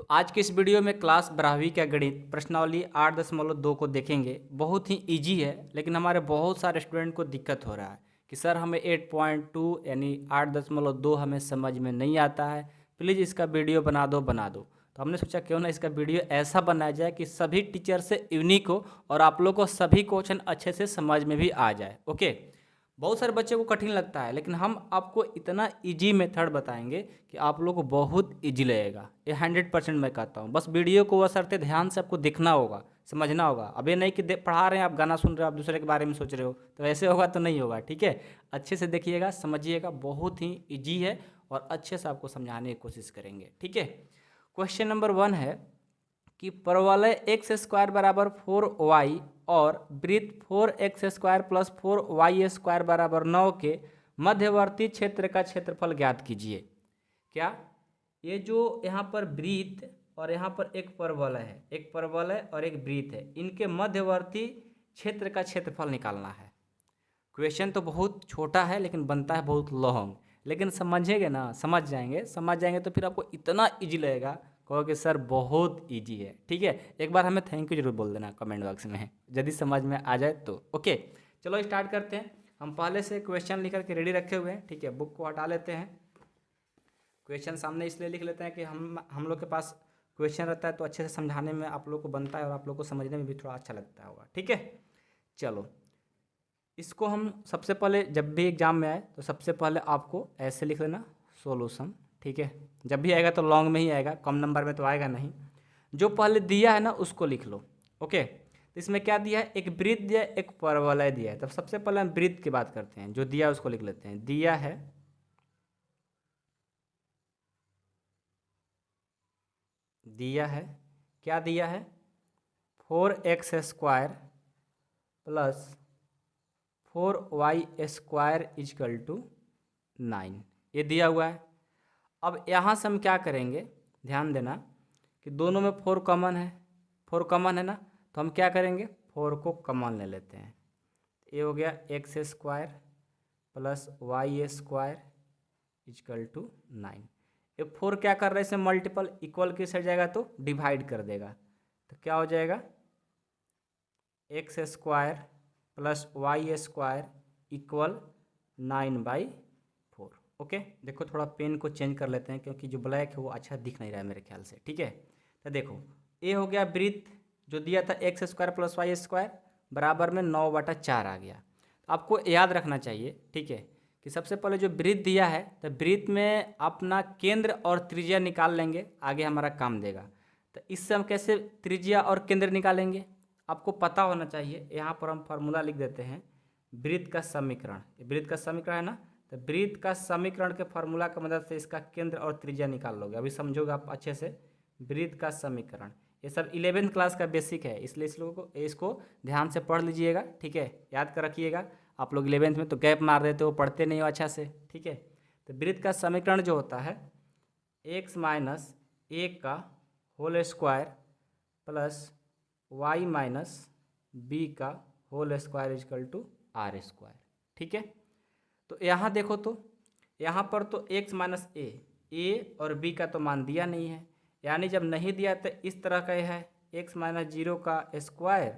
आज के इस वीडियो में क्लास 12वीं का गणित प्रश्नावली 8.2 को देखेंगे। बहुत ही इजी है, लेकिन हमारे बहुत सारे स्टूडेंट को दिक्कत हो रहा है कि सर हमें 8.2 यानी 8.2 हमें समझ में नहीं आता है, प्लीज़ इसका वीडियो बना दो। तो हमने सोचा क्यों ना इसका वीडियो ऐसा बनाया जाए कि सभी टीचर से यूनिक हो और आप लोग को सभी क्वेश्चन अच्छे से समझ में भी आ जाए। ओके, बहुत सारे बच्चे को कठिन लगता है, लेकिन हम आपको इतना इजी मेथड बताएंगे कि आप लोग को बहुत इजी लगेगा। ये 100% मैं कहता हूँ। बस वीडियो को बशर्ते ध्यान से आपको देखना होगा, समझना होगा। अब ये नहीं कि पढ़ा रहे हैं आप गाना सुन रहे हो, आप दूसरे के बारे में सोच रहे हो, तो ऐसे होगा तो नहीं होगा। ठीक है, अच्छे से देखिएगा, समझिएगा, बहुत ही ईजी है और अच्छे से आपको समझाने की कोशिश करेंगे। ठीक है, क्वेश्चन नंबर 1 है कि परवलय एक्स स्क्वायर बराबर 4y और वृत्त 4x square plus 4y square बराबर 9 के मध्यवर्ती क्षेत्र का क्षेत्रफल ज्ञात कीजिए। क्या ये जो यहाँ पर वृत्त और यहाँ पर एक परवलय है, एक परवलय और एक वृत्त है, इनके मध्यवर्ती क्षेत्र का क्षेत्रफल निकालना है। क्वेश्चन तो बहुत छोटा है लेकिन बनता है बहुत लॉन्ग, लेकिन समझेंगे ना, समझ जाएंगे तो फिर आपको इतना इजी लगेगा, कहोगे सर बहुत इजी है। ठीक है, एक बार हमें थैंक यू जरूर बोल देना कमेंट बॉक्स में यदि समझ में आ जाए तो। ओके, चलो स्टार्ट करते हैं। हम पहले से क्वेश्चन लिख करके रेडी रखे हुए हैं। ठीक है, बुक को हटा लेते हैं। क्वेश्चन सामने इसलिए लिख लेते हैं कि हम लोग के पास क्वेश्चन रहता है तो अच्छे से समझाने में आप लोग को बनता है और आप लोग को समझने में भी थोड़ा अच्छा लगता होगा। ठीक है, चलो इसको हम सबसे पहले जब भी एग्जाम में आए तो सबसे पहले आपको ऐसे लिख लेना सॉल्यूशन। ठीक है, जब भी आएगा तो लॉन्ग में ही आएगा, कम नंबर में तो आएगा नहीं। जो पहले दिया है ना उसको लिख लो। ओके, तो इसमें क्या दिया है, एक वृत्त दिया है, एक परवलय दिया है। तब सबसे पहले हम वृत्त की बात करते हैं। जो दिया है उसको लिख लेते हैं। दिया है क्या दिया है, 4x square plus 4y square is equal to 9, ये दिया हुआ है। अब यहाँ से हम क्या करेंगे, ध्यान देना कि दोनों में 4 कॉमन है, 4 कॉमन है ना, तो हम क्या करेंगे 4 को कॉमन ले लेते हैं। ये हो गया X square plus Y square is equal to 9। ये 4 क्या कर रहे हैं, इसे मल्टीपल इक्वल किस साइड जाएगा तो डिवाइड कर देगा, तो क्या हो जाएगा X square plus Y square equal 9/4। Okay, देखो थोड़ा पेन को चेंज कर लेते हैं क्योंकि जो ब्लैक है वो अच्छा दिख नहीं रहा है मेरे ख्याल से। ठीक है, तो देखो ये हो गया वृत्त जो दिया था X square plus Y square बराबर में 9/4 आ गया। तो आपको याद रखना चाहिए, ठीक है, कि सबसे पहले जो वृत्त दिया है तो वृत्त में अपना केंद्र और त्रिज्या निकाल लेंगे, आगे हमारा काम देगा। तो इससे हम कैसे त्रिज्या और केंद्र निकालेंगे आपको पता होना चाहिए। यहाँ पर हम फार्मूला लिख देते हैं, वृत्त का समीकरण। वृत्त का समीकरण है ना, तो वृत्त का समीकरण के फार्मूला की मदद से इसका केंद्र और त्रिज्या निकाल लोगे। अभी समझोगे आप अच्छे से। वृत्त का समीकरण ये सब 11th क्लास का बेसिक है, इसलिए इस लोगों को इसको ध्यान से पढ़ लीजिएगा। ठीक है, याद कर रखिएगा। आप लोग 11th में तो गैप मार देते हो, पढ़ते नहीं हो अच्छा से। ठीक है, तो वृत्त का समीकरण जो होता है x माइनस 1 का whole square plus y minus B का whole square is equal to R square. ठीक है, तो यहाँ देखो तो यहाँ पर तो x माइनस ए और b का तो मान दिया नहीं है, यानी जब नहीं दिया तो इस तरह का है x माइनस 0 का स्क्वायर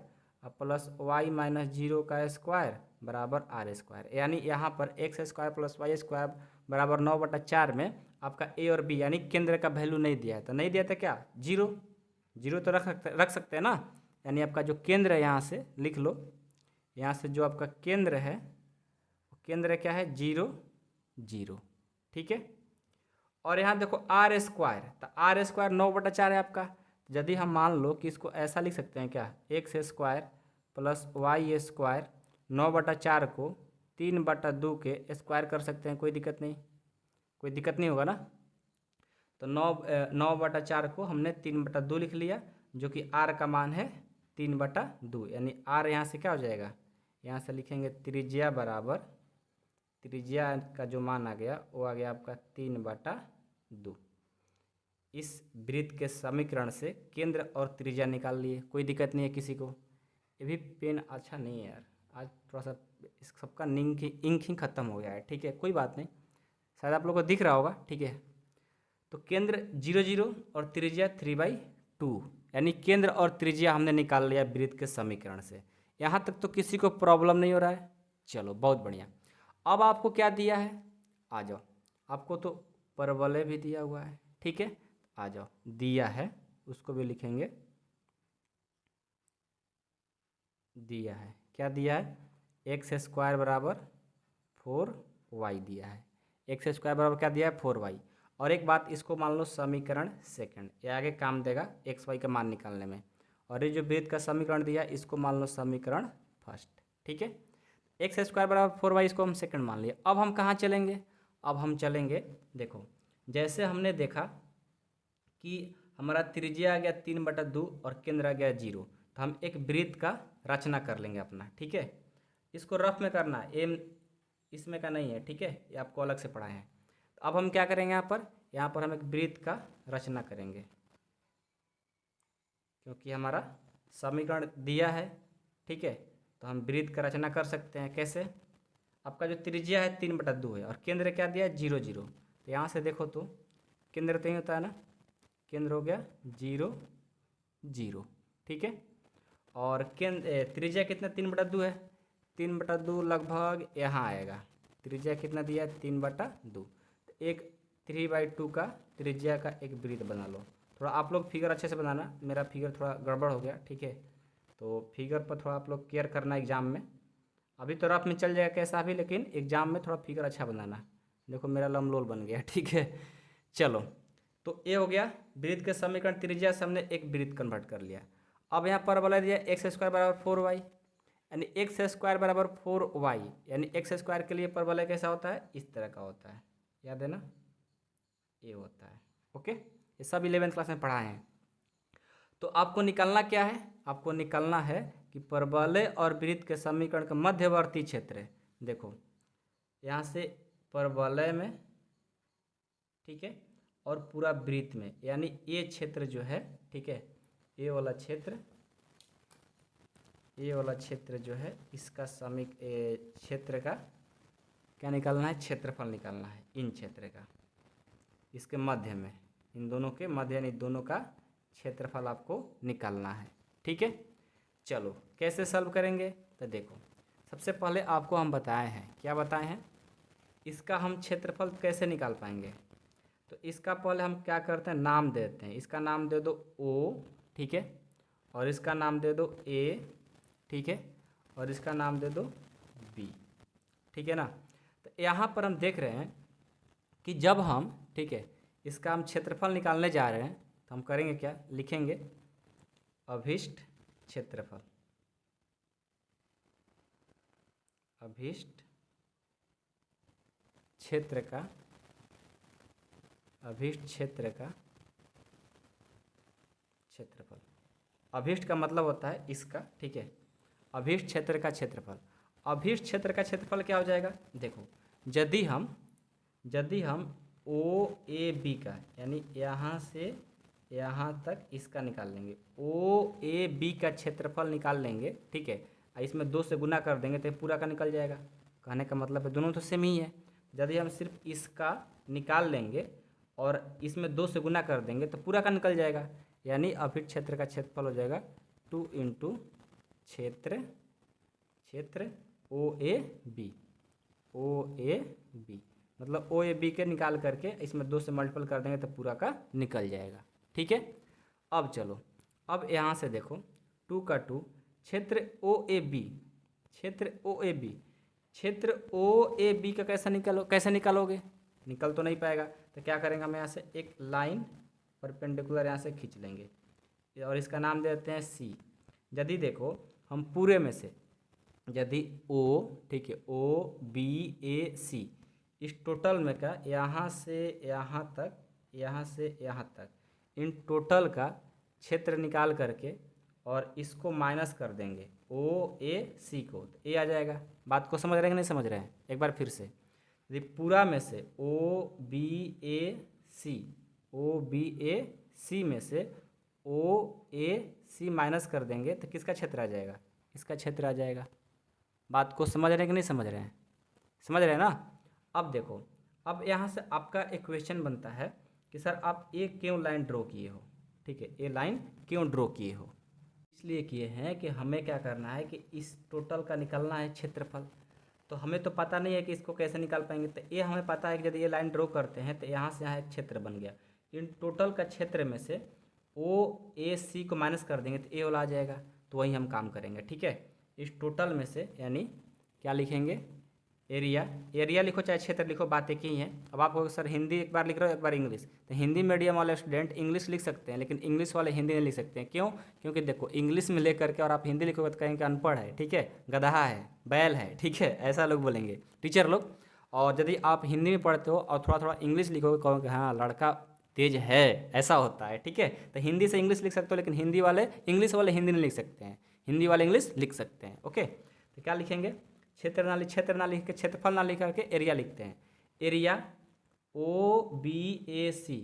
प्लस y माइनस 0 का स्क्वायर बराबर आर स्क्वायर। यानी यहाँ पर X square plus Y square बराबर 9/4 में आपका a और b यानी केंद्र का वैल्यू नहीं दिया है, तो नहीं दिया था क्या 0 तो रख सकते हैं ना। यानी आपका जो केंद्र है यहाँ से लिख लो, यहाँ से जो आपका केंद्र है केंद्र क्या है 0 ठीक है, और यहाँ देखो आर स्क्वायर, तो आर स्क्वायर 9/4 है आपका। यदि हम मान लो कि इसको ऐसा लिख सकते हैं क्या, X square plus Y square 9/4 को 3/2 के स्क्वायर कर सकते हैं, कोई दिक्कत नहीं होगा ना। तो 9/4 को हमने 3/2 लिख लिया, जो कि आर का मान है 3/2। यानी आर यहाँ से क्या हो जाएगा, यहाँ से लिखेंगे त्रिज्या बराबर, त्रिज्या का जो मान आ गया वो आ गया आपका 3/2। इस वृत्त के समीकरण से केंद्र और त्रिज्या निकाल लिए, कोई दिक्कत नहीं है किसी को। ये भी पेन अच्छा नहीं है यार, आज थोड़ा सा इस सबका इंक ही ख़त्म हो गया है। ठीक है, कोई बात नहीं, शायद आप लोग को दिख रहा होगा। ठीक है, तो केंद्र 0 0 और त्रिज्या 3/2, यानी केंद्र और त्रिज्या हमने निकाल लिया वृत्त के समीकरण से। यहाँ तक तो किसी को प्रॉब्लम नहीं हो रहा है। चलो बहुत बढ़िया। अब आपको क्या दिया है, आ जाओ, आपको तो परवलय भी दिया हुआ है, ठीक है, आ जाओ, दिया है उसको भी लिखेंगे। दिया है, क्या दिया है, x² बराबर 4y दिया है। x² बराबर क्या दिया है, 4y। और एक बात, इसको मान लो समीकरण सेकंड, ये आगे काम देगा xy का मान निकालने में। और ये जो वृत्त का समीकरण दिया इसको मान लो समीकरण फर्स्ट, ठीक है। x² बराबर 4y इसको हम सेकंड मान लिए। अब हम कहाँ चलेंगे, अब हम चलेंगे, देखो जैसे हमने देखा कि हमारा त्रिज्या आ गया 3/2 और केंद्र आ गया 0, तो हम एक वृत्त का रचना कर लेंगे अपना, ठीक है। इसको रफ में करना है, एम इसमें का नहीं है, ठीक है, ये आपको अलग से पढ़ाए हैं। तो अब हम क्या करेंगे, यहाँ पर हम एक वृत्त का रचना करेंगे, क्योंकि हमारा समीकरण दिया है, ठीक है। तो हम वृत्त का रचना कर सकते हैं, कैसे, आपका जो त्रिज्या है 3/2 है और केंद्र क्या दिया है 0 0। तो यहाँ से देखो तो केंद्र तो ही होता है ना, केंद्र हो गया 0 0, ठीक है। और केंद्र त्रिज्या कितना 3/2 है, 3/2 लगभग यहाँ आएगा। त्रिज्या कितना दिया है 3/2, तो एक 3/2 का त्रिज्या का एक वृत्त बना लो। थोड़ा आप लोग फिगर अच्छे से बनाना, मेरा फिगर थोड़ा गड़बड़ हो गया, ठीक है। तो फिगर पर थोड़ा आप लोग केयर करना एग्जाम में। अभी तो रफ में चल जाएगा कैसा भी, लेकिन एग्जाम में थोड़ा फिगर अच्छा बनाना। देखो मेरा लमलोल बन गया, ठीक है। चलो, तो ये हो गया वृत्त के समीकरण, त्रिज्या से हमने एक वृत्त कन्वर्ट कर लिया। अब यहाँ पर बोला दिया x² बराबर 4y, यानी x² बराबर 4y, यानी x² के लिए परवलय कैसा होता है, इस तरह का होता है, याद है ना, ये होता है, ओके। ये सब 11th क्लास में पढ़ाए हैं। तो आपको निकालना क्या है, आपको निकालना है कि परवलय और वृत्त के समीकरण का मध्यवर्ती क्षेत्र है। देखो यहाँ से परवलय में, ठीक है, और पूरा वृत्त में, यानी ये क्षेत्र जो है, ठीक है, ये वाला क्षेत्र, ये वाला क्षेत्र जो है, इसका क्षेत्र का क्या निकालना है, क्षेत्रफल निकालना है, इन क्षेत्र का, इसके मध्य में, इन दोनों के मध्य, यानी दोनों का क्षेत्रफल आपको निकालना है, ठीक है। चलो कैसे सॉल्व करेंगे, तो देखो सबसे पहले आपको हम बताए हैं, क्या बताए हैं, इसका हम क्षेत्रफल कैसे निकाल पाएंगे। तो इसका पहले हम क्या करते हैं, नाम देते हैं, इसका नाम दे दो O, ठीक है, और इसका नाम दे दो A, ठीक है, और इसका नाम दे दो B, ठीक है ना। तो यहाँ पर हम देख रहे हैं कि जब हम, ठीक है, इसका हम क्षेत्रफल निकालने जा रहे हैं, तो हम करेंगे क्या, लिखेंगे अभिष्ट क्षेत्रफल, अभिष्ट क्षेत्र का, अभिष्ट क्षेत्र का क्षेत्रफल। अभिष्ट का मतलब होता है इसका, ठीक है, अभिष्ट क्षेत्र का क्षेत्रफल। अभिष्ट क्षेत्र का क्षेत्रफल क्या हो जाएगा, देखो यदि हम OAB का, यानी यहाँ से यहाँ तक इसका निकाल लेंगे, OAB का क्षेत्रफल निकाल लेंगे, ठीक है, इसमें 2 से गुना कर देंगे तो पूरा का निकल जाएगा। कहने का मतलब है दोनों तो सेम ही है। यदि हम सिर्फ इसका निकाल लेंगे और इसमें 2 से गुना कर देंगे तो पूरा का निकल जाएगा, यानी अभिष्ट क्षेत्र का क्षेत्रफल हो जाएगा 2 × क्षेत्र OAB, मतलब OAB के निकाल करके इसमें 2 से मल्टीपल कर देंगे तो पूरा का निकल जाएगा, ठीक है। अब चलो, अब यहाँ से देखो 2 का 2, क्षेत्र OAB, क्षेत्र OAB का कैसे निकालोगे, निकल तो नहीं पाएगा। तो क्या करेंगे, हम यहाँ से एक लाइन परपेंडिकुलर यहाँ से खींच लेंगे और इसका नाम दे देते हैं C। यदि देखो हम पूरे में से, यदि O, ठीक है, OBAC, इस टोटल में का यहाँ से यहाँ तक, यहाँ से यहाँ तक, इन टोटल का क्षेत्र निकाल करके और इसको माइनस कर देंगे OAC को, तो A आ जाएगा। बात को समझ रहे हैं कि नहीं समझ रहे हैं, एक बार फिर से, यदि पूरा में से OBAC में से OAC माइनस कर देंगे तो किसका क्षेत्र आ जाएगा, इसका क्षेत्र आ जाएगा। बात को समझ रहे हैं कि नहीं समझ रहे हैं, समझ रहे हैं ना। अब देखो, अब यहाँ से आपका एक क्वेश्चन बनता है कि सर आप ये क्यों लाइन ड्रॉ किए हो, ठीक है, ये लाइन क्यों ड्रॉ किए हो। इसलिए किए हैं कि हमें क्या करना है कि इस टोटल का निकालना है क्षेत्रफल। तो हमें तो पता नहीं है कि इसको कैसे निकाल पाएंगे, तो ये हमें पता है कि यदि ये लाइन ड्रॉ करते हैं तो यहाँ से यहाँ एक क्षेत्र बन गया, इन टोटल का क्षेत्र में से ओ ए सी को माइनस कर देंगे तो ए वाला आ जाएगा, तो वही हम काम करेंगे, ठीक है। इस टोटल में से यानी क्या लिखेंगे, एरिया, एरिया लिखो चाहे क्षेत्र लिखो, बात एक ही है। अब आप सर हिंदी एक बार लिख रहे हो एक बार इंग्लिश, तो हिंदी मीडियम वाले स्टूडेंट इंग्लिश लिख सकते हैं, लेकिन इंग्लिश वाले हिंदी नहीं लिख सकते हैं। क्यों? क्योंकि देखो इंग्लिश में ले करके और आप हिंदी लिखोगे तो कहेंगे अनपढ़ है, ठीक है, गधा है, बैल है, ठीक है, ऐसा लोग बोलेंगे टीचर लोग। और यदि आप हिंदी में पढ़ते हो और थोड़ा थोड़ा इंग्लिश लिखोगे कहोगे हाँ लड़का तेज है, ऐसा होता है, ठीक है। तो हिंदी से इंग्लिश लिख सकते हो, लेकिन हिंदी वाले इंग्लिश वाले हिंदी नहीं लिख सकते हैं, हिंदी वाले इंग्लिश लिख सकते हैं। ओके, तो क्या लिखेंगे, क्षेत्र ना लिख के क्षेत्रफल ना लिख करके एरिया लिखते हैं। एरिया ओ बी ए सी,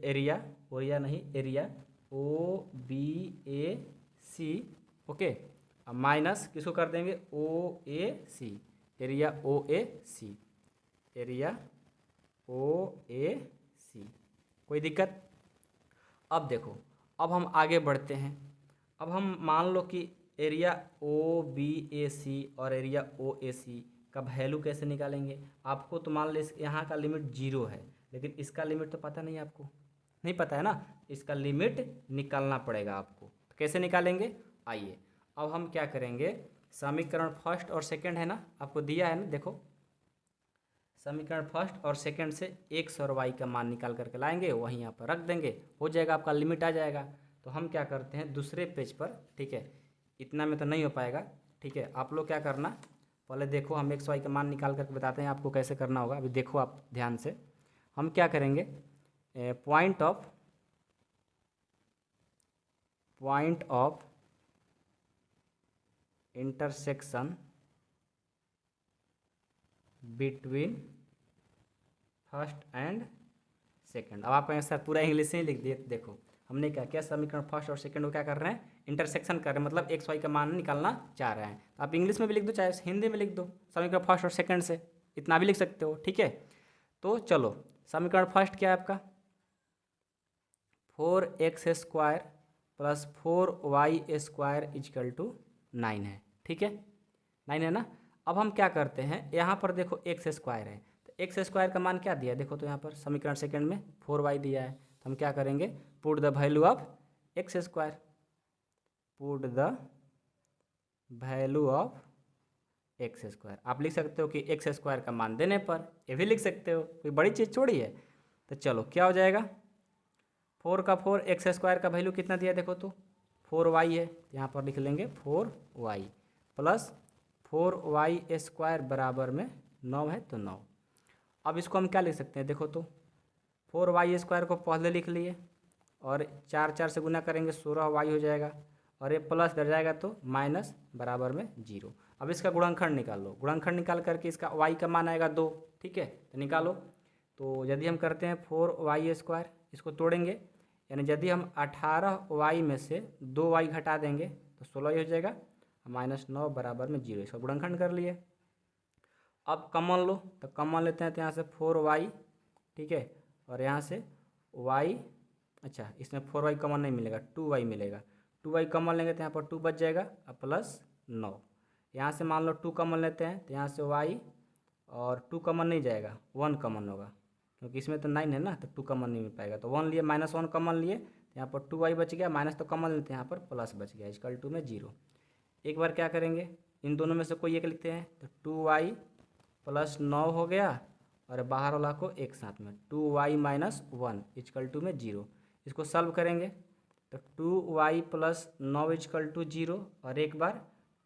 एरिया ओरिया नहीं, एरिया ओ बी ए सी, ओके। अब माइनस किसको कर देंगे, ओ ए सी, एरिया ओ ए सी, एरिया ओ ए सी। कोई दिक्कत? अब देखो, अब हम आगे बढ़ते हैं। अब हम मान लो कि एरिया ओ बी ए सी और एरिया ओ ए सी का वैल्यू कैसे निकालेंगे। आपको तो मान लो यहाँ का लिमिट 0 है, लेकिन इसका लिमिट तो पता नहीं, आपको नहीं पता है ना, इसका लिमिट निकालना पड़ेगा आपको। तो कैसे निकालेंगे, आइए अब हम क्या करेंगे, समीकरण फर्स्ट और सेकंड है ना, आपको दिया है ना, देखो समीकरण फर्स्ट और सेकंड से एक्स और वाई का मान निकाल करके लाएंगे, वहीं यहाँ पर रख देंगे, हो जाएगा, आपका लिमिट आ जाएगा। तो हम क्या करते हैं दूसरे पेज पर, ठीक है, इतना में तो नहीं हो पाएगा, ठीक है। आप लोग क्या करना, पहले देखो हम एक्स वाई का मान निकाल करके बताते हैं आपको कैसे करना होगा। अभी देखो आप ध्यान से, हम क्या करेंगे, point of intersection between first and second. अब आप सर पूरा इंग्लिश से ही लिख दिए, देखो हमने क्या किया, समीकरण फर्स्ट और सेकंड को क्या कर रहे हैं, इंटरसेक्शन कर रहे हैं, मतलब एक्स वाई का मान निकालना चाह रहे हैं। आप इंग्लिश में भी लिख दो चाहे हिंदी में लिख दो, समीकरण फर्स्ट और सेकंड से इतना भी लिख सकते हो, ठीक है। तो चलो समीकरण फर्स्ट क्या है आपका, 4x² plus 4y² is equal to 9 है, ठीक है, 9 है ना। अब हम क्या करते हैं, यहाँ पर देखो x² है, तो x² का मान क्या दिया है, देखो तो यहाँ पर समीकरण सेकंड में 4y दिया है, तो हम क्या करेंगे, put the value of x², put the value of x²। आप लिख सकते हो कि x² का मान देने पर, ये भी लिख सकते हो, कोई बड़ी चीज़ छोड़ी है। तो चलो क्या हो जाएगा, 4 का 4, x² का वैल्यू कितना दिया देखो तो 4y है, यहाँ पर लिख लेंगे 4y प्लस 4y² बराबर में 9 है, तो 9। अब इसको हम क्या लिख सकते हैं, देखो तो 4y² को पहले लिख लिए और 4 से गुना करेंगे 16y हो जाएगा, और ये प्लस कर जाएगा तो माइनस बराबर में 0। अब इसका गुणनखंड निकाल लो, गुणनखंड निकाल करके इसका y का मान आएगा 2, ठीक है, तो निकालो। तो यदि हम करते हैं 4y², इसको तोड़ेंगे, यानी यदि हम 18y में से 2y घटा देंगे तो 16 हो जाएगा, -9 बराबर में 0, इसका गुणनखंड कर लिए। अब कॉमन लो, तो कॉमन लेते हैं तो यहाँ से 4y, ठीक है, और यहाँ से y, अच्छा इसमें 4y कॉमन नहीं मिलेगा, 2y मिलेगा, 2y कॉमन लेंगे तो यहाँ पर 2 बच जाएगा, अब प्लस 9। यहाँ से मान लो 2 कॉमन लेते हैं तो यहाँ से y, और 2 कॉमन नहीं जाएगा, 1 कॉमन होगा, क्योंकि इसमें तो 9 है ना, तो 2 कॉमन नहीं मिल पाएगा, तो 1 लिए, -1 कॉमन लिए, तो यहाँ पर 2y बच गया, माइनस तो कॉमन लेते हैं, यहाँ पर प्लस बच गया, इक्वल टू में 0। एक बार क्या करेंगे, इन दोनों में से कोई एक लिखते हैं, तो 2y प्लस 9 हो गया, और बाहर वाला को एक साथ में 2y - 1 इक्वल टू में 0। इसको सॉल्व करेंगे तो 2y प्लस 9 इक्वल टू 0, और एक बार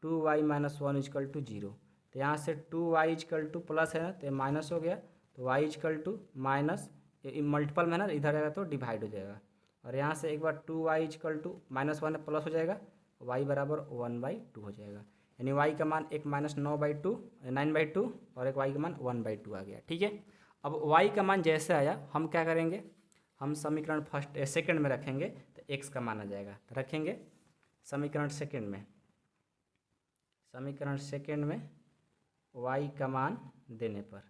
2y - 1 इक्वल टू 0। तो यहाँ से 2y इक्वल टू प्लस है ना, तो माइनस हो गया, तो y equal to minus, multiple में है ना, इधर आएगा तो डिवाइड हो जाएगा, और यहाँ से एक बार 2y इक्वल टू -1 प्लस हो जाएगा, y बराबर 1/2 हो जाएगा, यानी y का मान एक -9/2 9/2 और एक y का मान 1/2 आ गया, ठीक है। अब y का मान जैसे आया हम क्या करेंगे, हम समीकरण फर्स्ट सेकंड में रखेंगे तो x का मान आ जाएगा, तो रखेंगे समीकरण सेकंड में, समीकरण सेकंड में y का मान देने पर,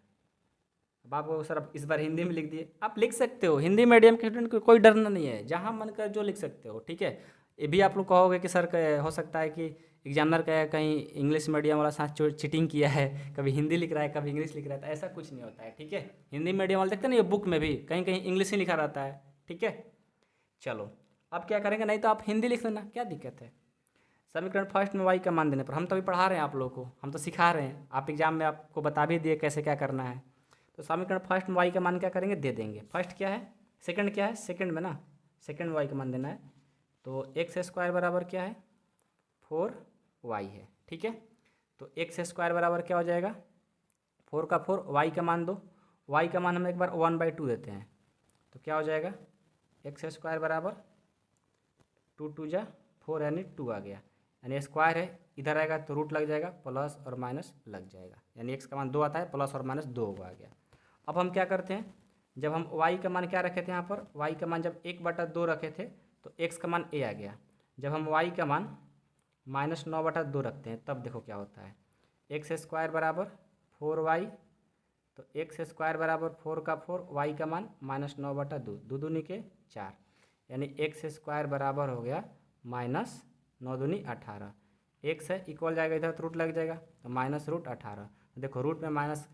अब आपको सर अब इस बार हिंदी में लिख दिए, आप लिख सकते हो, हिंदी मीडियम के स्टूडेंट को कोई डरना नहीं है, जहाँ मन कर जो लिख सकते हो, ठीक है। ये भी आप लोग कहोगे कि सर हो सकता है कि एग्जामिनर का कहीं इंग्लिश मीडियम वाला साथ चीटिंग किया है, कभी हिंदी लिख रहा है कभी इंग्लिश लिख रहा है, तो ऐसा कुछ नहीं होता है, ठीक है। हिंदी मीडियम वाले देखते हैं ना, ये बुक में भी कहीं कहीं इंग्लिश ही लिखा रहता है, ठीक है। चलो अब क्या करेंगे, नहीं तो आप हिंदी लिख लेना, क्या दिक्कत है। समीकरण फर्स्ट में y का मान देने पर, हम तो अभी पढ़ा रहे हैं आप लोगों को, हम तो सिखा रहे हैं, आप एग्जाम में आपको बता भी दिए कैसे क्या करना है। तो समीकरण फर्स्ट में y का मान क्या करेंगे, दे देंगे। फर्स्ट क्या है, सेकंड क्या है, सेकंड में ना सेकंड में y का मान देना है। तो एक्स स्क्वायर बराबर क्या है, 4y है, ठीक है। तो एक्स स्क्वायर बराबर क्या हो जाएगा, 4 का 4, y का मान दो, y का मान हम एक बार 1/2 देते हैं, तो क्या हो जाएगा, एक्स स्क्वायर बराबर 2 2 जा 4 यानी 2 आ गया, यानी स्क्वायर है, इधर आएगा तो रूट लग जाएगा, प्लस और माइनस लग जाएगा, यानी एक्स का मान 2 आता है, प्लस और माइनस 2 आ गया। अब हम क्या करते हैं, जब हम y का मान क्या रखे थे यहाँ पर, y का मान जब 1/2 रखे थे तो x का मान a आ गया। जब हम y का मान -9/2 रखते हैं तब देखो क्या होता है, एक्स स्क्वायर बराबर 4y, तो एक्स स्क्वायर बराबर 4 का 4, y का मान -9/2, 2 दूनी के 4, यानी एक्स स्क्वायर बराबर हो गया -9 दूनी 18, एक्स है इक्वल जाएगा इधर तो रूट लग जाएगा, तो -√18। देखो रूट में माइनस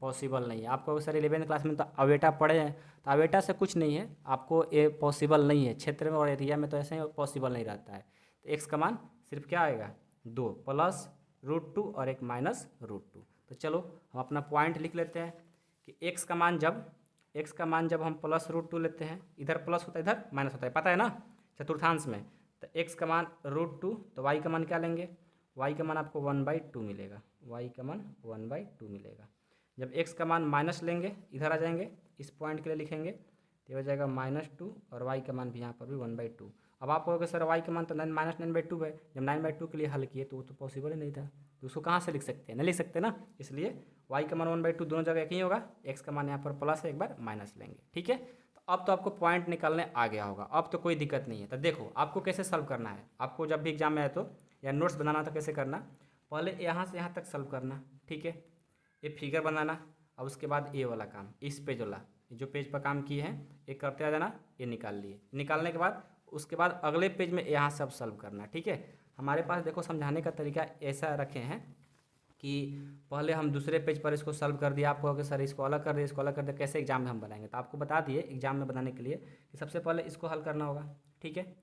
पॉसिबल नहीं है, आपको सर 11th क्लास में तो अवेटा पढ़े हैं, तो अवेटा से कुछ नहीं है, आपको ये पॉसिबल नहीं है, क्षेत्र में और एरिया में तो ऐसे ही पॉसिबल नहीं रहता है। तो एक्स का मान सिर्फ क्या आएगा, 2 प्लस √2 और एक माइनस √2। तो चलो हम अपना पॉइंट लिख लेते हैं कि एक्स का मान जब हम प्लस √2 लेते हैं, इधर प्लस होता है इधर माइनस होता है, पता है ना चतुर्थांश में, तो एक्स का मान √2, तो वाई का मान क्या लेंगे, वाई का मान आपको 1/2 मिलेगा, वाई का मान 1/2 मिलेगा। जब एक्स का मान माइनस लेंगे, इधर आ जाएंगे, इस पॉइंट के लिए लिखेंगे, तो ये हो जाएगा -2, और वाई का मान भी यहाँ पर भी 1/2। अब आप कहोगे सर वाई का मान तो -9/2 है, जब 9/2 के लिए हल किए तो वो तो पॉसिबल ही नहीं था, तो उसको कहाँ से लिख सकते हैं, नहीं लिख सकते ना, इसलिए वाई का मान 1/2 दोनों जगह एक ही होगा, एक्स का मान यहाँ पर प्लस है, एक बार माइनस लेंगे, ठीक है। तो अब तो आपको पॉइंट निकालने आ गया होगा, अब तो कोई दिक्कत नहीं है। तो देखो आपको कैसे सॉल्व करना है, आपको जब भी एग्जाम में आए तो या नोट्स बनाना तो कैसे करना, पहले यहाँ से यहाँ तक सॉल्व करना, ठीक है, ये फिगर बनाना, और उसके बाद ये वाला काम, इस पेज वाला जो पेज पर काम किए हैं ये करते आ जाना, ये निकाल लिए, निकालने के बाद उसके बाद अगले पेज में यहाँ सब सॉल्व करना, ठीक है। हमारे पास देखो समझाने का तरीका ऐसा रखे हैं कि पहले हम दूसरे पेज पर इसको सॉल्व कर दिया, आपको अगर सर इसको अलग कर दिए, इसको अलग कर दिया, कैसे एग्जाम में हम बनाएंगे, तो आपको बता दिए एग्जाम में बनाने के लिए कि सबसे पहले इसको हल करना होगा, ठीक है,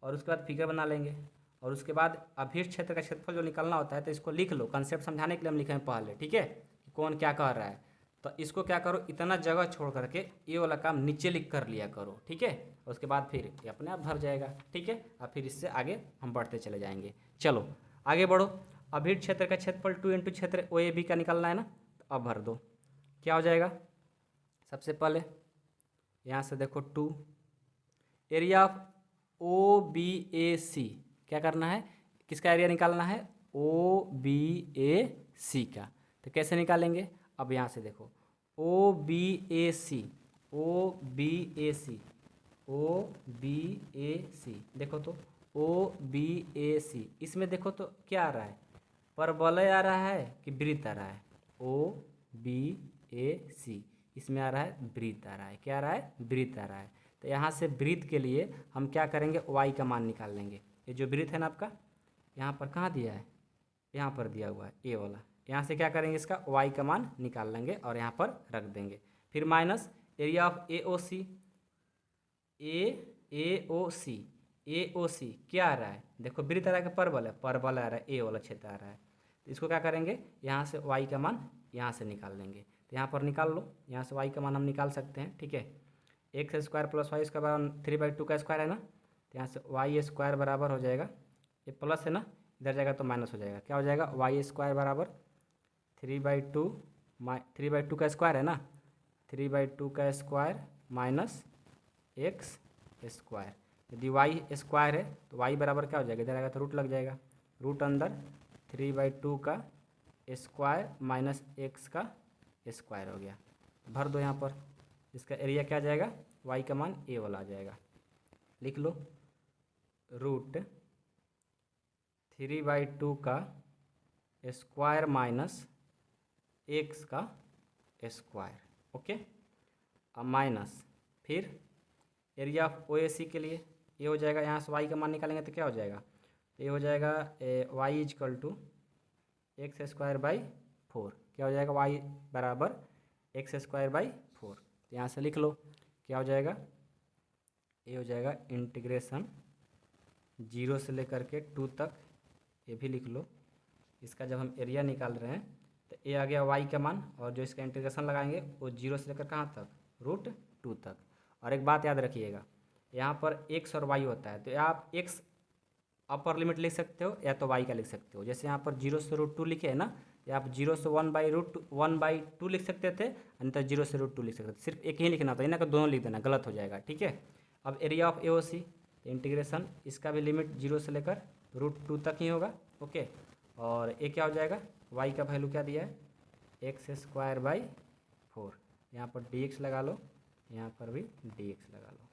और उसके बाद फिगर बना लेंगे, और उसके बाद अभिष्ट क्षेत्र का क्षेत्रफल जो निकालना होता है, तो इसको लिख लो, कंसेप्ट समझाने के लिए हम लिखे हैं पहले, ठीक है, कि कौन क्या कह रहा है। तो इसको क्या करो, इतना जगह छोड़ करके ये वाला काम नीचे लिख कर लिया करो, ठीक है, उसके बाद फिर ये अपने आप भर जाएगा, ठीक है, और फिर इससे आगे हम बढ़ते चले जाएंगे। चलो आगे बढ़ो, अभिष्ट क्षेत्र का क्षेत्रफल 2 इंटू क्षेत्र ओ ए बी का निकालना है ना, तो अब भर दो, क्या हो जाएगा, सबसे पहले यहाँ से देखो 2, एरिया ऑफ ओ बी ए सी, क्या करना है, किसका एरिया निकालना है, ओ बी ए सी का, तो कैसे निकालेंगे, अब यहाँ से देखो ओ बी ए सी, ओ बी ए सी, ओ बी ए सी, देखो तो ओ बी ए सी, इसमें देखो तो क्या आ रहा है, परवलय आ रहा है कि वृत्त आ रहा है, ओ बी ए सी, इसमें आ रहा है वृत्त आ रहा है, क्या आ रहा है, वृत्त आ रहा है। तो यहाँ से वृत्त के लिए हम क्या करेंगे, वाई का मान निकाल लेंगे, ये जो वृत्त है ना आपका, यहाँ पर कहाँ दिया है, यहाँ पर दिया हुआ है ए वाला, यहाँ से क्या करेंगे, इसका वाई का मान निकाल लेंगे और यहाँ पर रख देंगे, फिर minus area of A O C, A O C, A O सी क्या आ रहा है, देखो वृत्त आ रहा है कि परवल है, परवल आ रहा है, ए वाला क्षेत्र आ रहा है, तो इसको क्या करेंगे, यहाँ से वाई का मान यहाँ से निकाल लेंगे, तो यहाँ पर निकाल लो, यहाँ से वाई का मान हम निकाल सकते हैं, ठीक है, X square plus Y square बराबर 3/2 का स्क्वायर है ना, तो यहाँ से वाई स्क्वायर बराबर हो जाएगा, ये प्लस है ना, इधर जाएगा तो माइनस हो जाएगा, क्या हो जाएगा, वाई स्क्वायर बराबर 3/2 का स्क्वायर है ना, 3/2 का स्क्वायर माइनस एक्स स्क्वायर, यदि वाई स्क्वायर है तो वाई बराबर क्या हो जाएगा, इधर आएगा तो रूट लग जाएगा, रूट अंदर 3/2 का स्क्वायर माइनस एक्स का स्क्वायर हो गया, भर दो यहाँ पर, इसका एरिया क्या आ जाएगा, वाई का मान ए वाला आ जाएगा, लिख लो, रूट 3/2 का स्क्वायर माइनस एक्स का स्क्वायर, ओके। अब माइनस फिर एरिया ऑफ ओ ए सी के लिए ये हो जाएगा, यहाँ से वाई का मान निकालेंगे तो क्या हो जाएगा, ये हो जाएगा Y is equal to X square by 4। क्या हो जाएगा, वाई बराबर एक्स स्क्वायर बाई 4। तो यहाँ से लिख लो क्या हो जाएगा, ये हो जाएगा इंटीग्रेशन 0 से लेकर के 2 तक, ये भी लिख लो। इसका जब हम एरिया निकाल रहे हैं तो ये आ गया वाई का मान, और जो इसका इंटीग्रेशन लगाएंगे वो 0 से लेकर कहाँ तक, √2 तक। और एक बात याद रखिएगा, यहाँ पर एक्स और वाई होता है तो आप एक्स अपर लिमिट लिख सकते हो या तो वाई का लिख सकते हो। जैसे यहाँ पर 0 से √2 लिखे है ना, या आप 0 से 1/2 लिख सकते थे, अन्यथा 0 से √2 लिख सकते थे। सिर्फ एक ही लिखना था, इन्हें का दोनों लिख देना, गलत हो जाएगा, ठीक है। अब area of A O C integration, इसका भी लिमिट 0 से लेकर √2 तक ही होगा, ओके। और ये क्या हो जाएगा, वाई का वैल्यू क्या दिया है, एक्स स्क्वायर बाई 4। यहाँ पर dx लगा लो, यहाँ पर भी dx लगा लो,